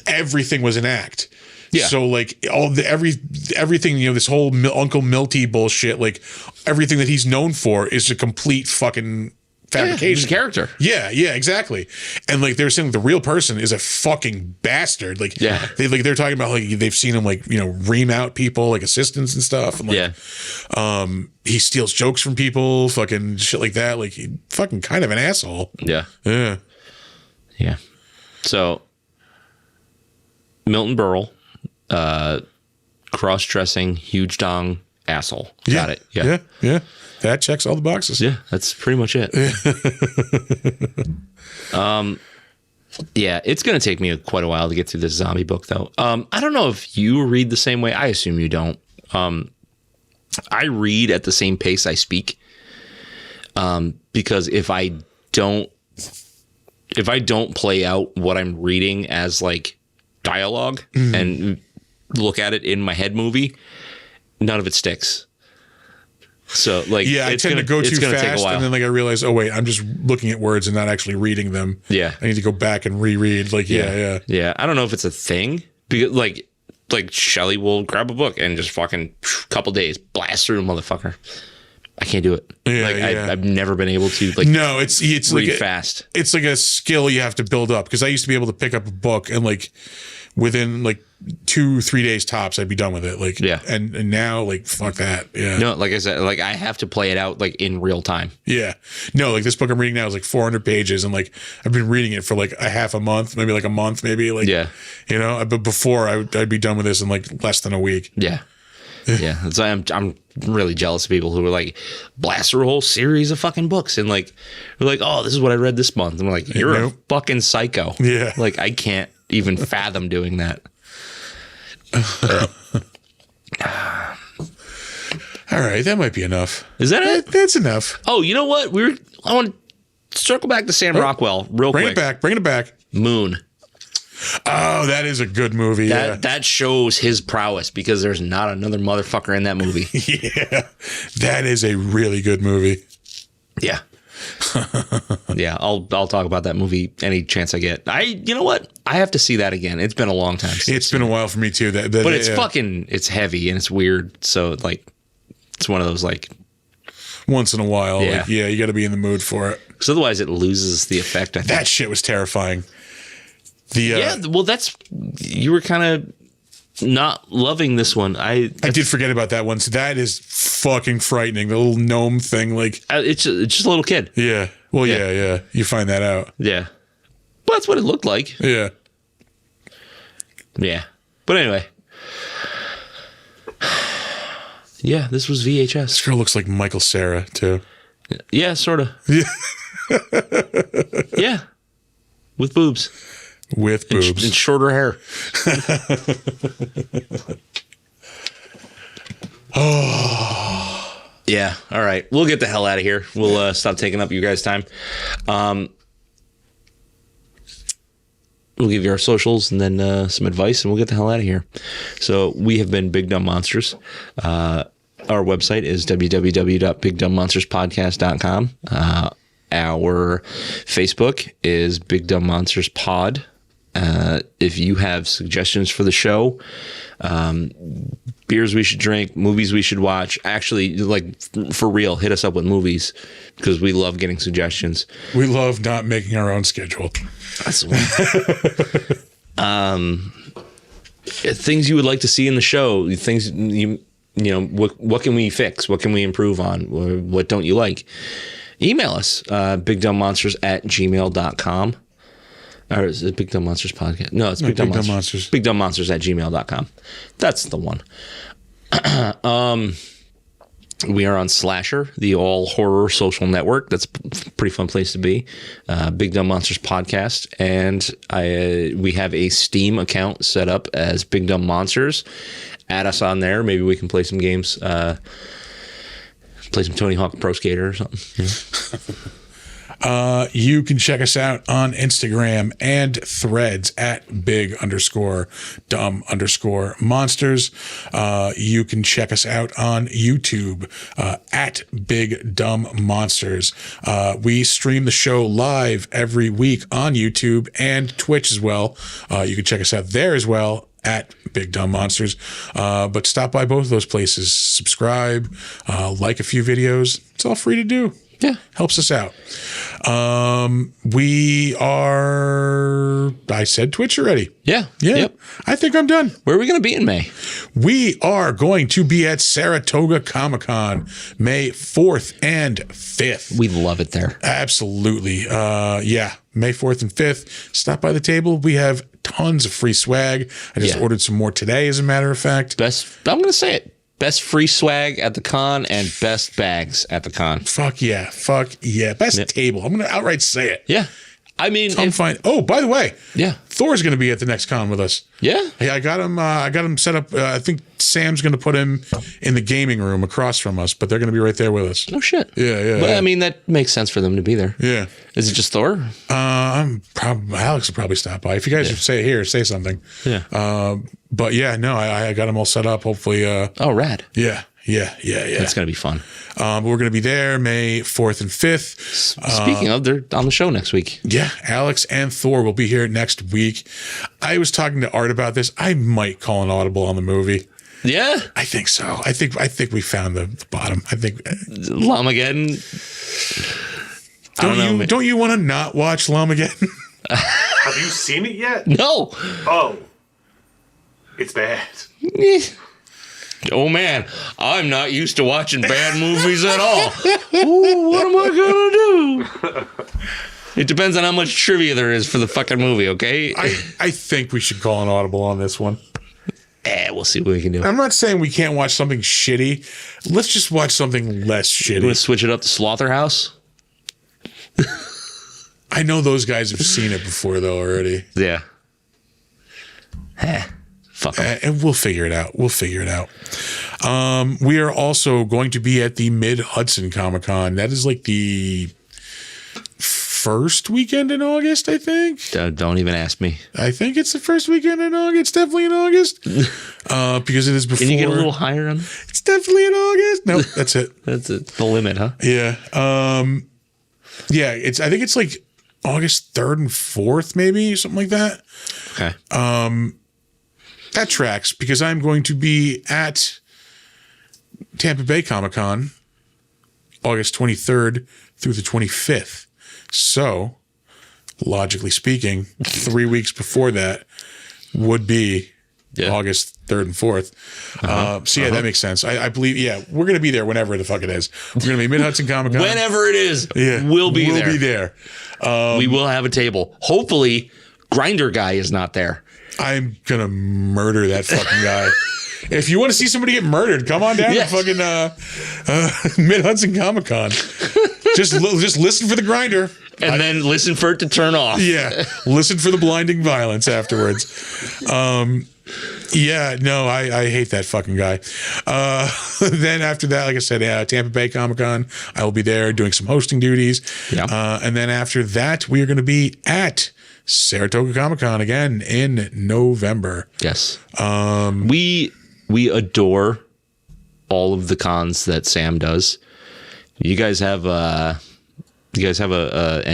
everything was an act. Yeah. So like everything, this whole Uncle Milty bullshit, like everything that he's known for is a complete fucking fabrication. He's a character. Yeah, exactly. And like they were saying the real person is a fucking bastard. Like they're talking about like they've seen him like, ream out people, like assistants and stuff. And like he steals jokes from people, fucking shit like that. Like he fucking kind of an asshole. Yeah. Yeah. So Milton Berle, cross-dressing, huge dong, asshole. Got it. Yeah. That checks all the boxes. Yeah, that's pretty much it. Yeah, it's going to take me quite a while to get through this zombie book, though. I don't know if you read the same way. I assume you don't. I read at the same pace I speak. Because if I don't if I don't play out what I'm reading as like dialogue and look at it in my head movie, none of it sticks. So like, yeah, I tend to go too fast, and then like I realize, oh wait, I'm just looking at words and not actually reading them. Yeah, I need to go back and reread. Like, yeah. I don't know if it's a thing because like Shelly will grab a book and just fucking couple days blast through the motherfucker. I can't do it. Yeah, like I've never been able to like. No, it's read like fast. It's like a skill you have to build up, because I used to be able to pick up a book and like within like 2-3 days tops, I'd be done with it. Like, and now like fuck that. Yeah. No, like I said, like I have to play it out like in real time. Yeah. No, like this book I'm reading now is like 400 pages, and like I've been reading it for like a half a month, maybe like a month, maybe like you know. But before I'd be done with this in like less than a week. Yeah. Yeah, so I'm really jealous of people who are like blast through a whole series of fucking books and like we're like, oh, this is what I read this month. I'm like, you're a fucking psycho. Yeah, like I can't even fathom doing that. All right, that might be enough. Is that it? That's enough. Oh, you know what? I want to circle back to Sam Rockwell real quick. Bring it back. Moon. Oh, that is a good movie. That shows his prowess, because there's not another motherfucker in that movie. Yeah, that is a really good movie. Yeah. Yeah, I'll talk about that movie any chance I get. You know what? I have to see that again. It's been a long time since. It's been a while for me too. But it's it's heavy and it's weird. So like, it's one of those like once in a while. Yeah, like, you got to be in the mood for it. Because otherwise, it loses the effect. I think that shit was terrifying. Well, you were kind of not loving this one. I did forget about that one. So that is fucking frightening. The little gnome thing, like it's just a little kid. Yeah. Well, yeah. You find that out. Yeah. Well, that's what it looked like. Yeah. Yeah. But anyway. Yeah, this was VHS. This girl looks like Michael Cera too. Yeah, sort of. Yeah. Yeah. With boobs. With boobs. And shorter hair. Oh. Yeah. All right. We'll get the hell out of here. We'll stop taking up you guys' time. We'll give you our socials and then some advice, and we'll get the hell out of here. So we have been Big Dumb Monsters. Our website is www.bigdumbmonsterspodcast.com. Our Facebook is Big Dumb Monsters Pod. If you have suggestions for the show, beers we should drink, movies we should watch, actually, like for real, hit us up with movies, because we love getting suggestions. We love not making our own schedule. That's the one. Things you would like to see in the show, things you know, what can we fix? What can we improve on? Or what don't you like? Email us, bigdumbmonsters@gmail.com. Or is it Big Dumb Monsters Podcast? No, it's Big Dumb Monsters. BigDumbMonsters@gmail.com. That's the one. We are on Slasher, the all horror social network. That's a pretty fun place to be. Big Dumb Monsters Podcast. And we have a Steam account set up as Big Dumb Monsters. Add us on there. Maybe we can play some games. Play some Tony Hawk Pro Skater or something. You can check us out on Instagram and Threads at big_dumb_monsters. You can check us out on YouTube at Big Dumb Monsters. We stream the show live every week on YouTube and Twitch as well. You can check us out there as well at Big Dumb Monsters. But stop by both of those places. Subscribe, like a few videos. It's all free to do. Yeah. Helps us out. We are, I said Twitch already. Yeah. Yeah. Yep. I think I'm done. Where are we going to be in May? We are going to be at Saratoga Comic-Con May 4th and 5th. We love it there. Absolutely. Yeah. May 4th and 5th. Stop by the table. We have tons of free swag. I just ordered some more today, as a matter of fact. I'm going to say it. Best free swag at the con and best bags at the con. Fuck yeah. Best table. I'm going to outright say it. Yeah. I mean, I'm fine. Oh, by the way. Yeah. Thor's going to be at the next con with us. Yeah. I got him set up. I think Sam's going to put him in the gaming room across from us, but they're going to be right there with us. Oh shit. Yeah. But I mean, that makes sense for them to be there. Yeah. Is it just Thor? Alex will probably stop by. If you guys say something. Yeah. But yeah, no, I got them all set up. Hopefully. Oh, rad. Yeah. That's going to be fun. We're going to be there May 4th and 5th. Speaking of, they're on the show next week. Yeah, Alex and Thor will be here next week. I was talking to Art about this. I might call an audible on the movie. Yeah. I think so. I think we found the bottom. I think Lamageddon. Don't you want to not watch Lamageddon? Have you seen it yet? No. Oh. It's bad. Oh man, I'm not used to watching bad movies at all. Ooh, what am I gonna do? It depends on how much trivia there is for the fucking movie, okay? I think we should call an audible on this one. We'll see what we can do. I'm not saying we can't watch something shitty. Let's just watch something less You want shitty. to switch it up to Slaughterhouse? I know those guys have seen it before though already. Yeah. Fuck 'em. And we'll figure it out. We are also going to be at the Mid-Hudson Comic-Con. That is like the first weekend in August, I think. Don't even ask me. I think it's the first weekend in August. It's definitely in August. Because it is before. Can you get a little higher on? It's definitely in August. Nope, that's it. That's it. The limit, huh? Yeah. Yeah, I think it's like August 3rd and 4th, maybe, something like that. Okay. That tracks because I'm going to be at Tampa Bay Comic-Con August 23rd through the 25th. So, logically speaking, 3 weeks before that would be August 3rd and 4th. So, that makes sense. I believe, we're going to be there whenever the fuck it is. We're going to be Mid-Hudson Comic-Con. Whenever it is, we'll be there. We will have a table. Hopefully, Grinder Guy is not there. I'm going to murder that fucking guy. If you want to see somebody get murdered, come on down to fucking Mid-Hudson Comic-Con. Just listen for the grinder. And then listen for it to turn off. Yeah. Listen for the blinding violence afterwards. I hate that fucking guy. Then after that, like I said, Tampa Bay Comic-Con, I will be there doing some hosting duties. Yeah. And then after that, we are going to be at Saratoga Comic-Con again in November. Yes. We adore all of the cons that Sam does. You guys have an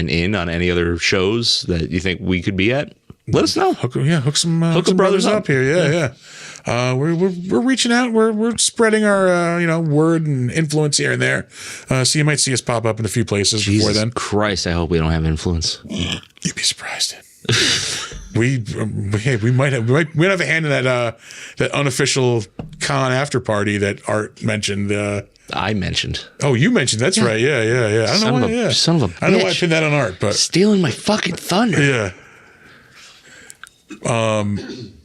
in on any other shows that you think we could be at? Let us know. Hook some brothers up here. Yeah. We're reaching out. We're spreading our word and influence here and there. So you might see us pop up in a few places before then. Christ, I hope we don't have influence. You'd be surprised. we might have a hand in that unofficial con after party that Art mentioned. I mentioned. Oh, you mentioned. That's right. Yeah. I don't know why. Son of a bitch. I don't know why I pinned that on Art, but stealing my fucking thunder. Yeah.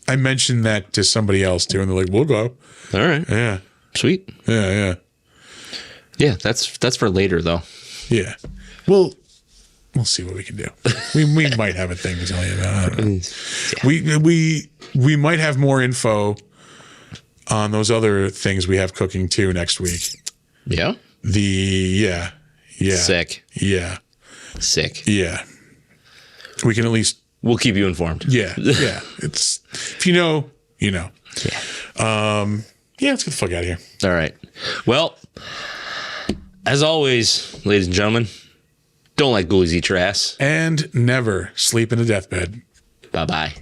I mentioned that to somebody else too, and they're like, "We'll go." All right. Yeah. Sweet. Yeah. Yeah. That's for later though. Yeah. We'll see what we can do. We might have a thing to tell you about. I don't know. We might have more info on those other things we have cooking too next week. Yeah. Yeah. Sick. Yeah. Sick. Yeah. We can at least. We'll keep you informed. Yeah. It's if you know, you know. Yeah. Let's get the fuck out of here. All right. Well, as always, ladies and gentlemen, don't let ghoulies eat your ass. And never sleep in a deathbed. Bye-bye.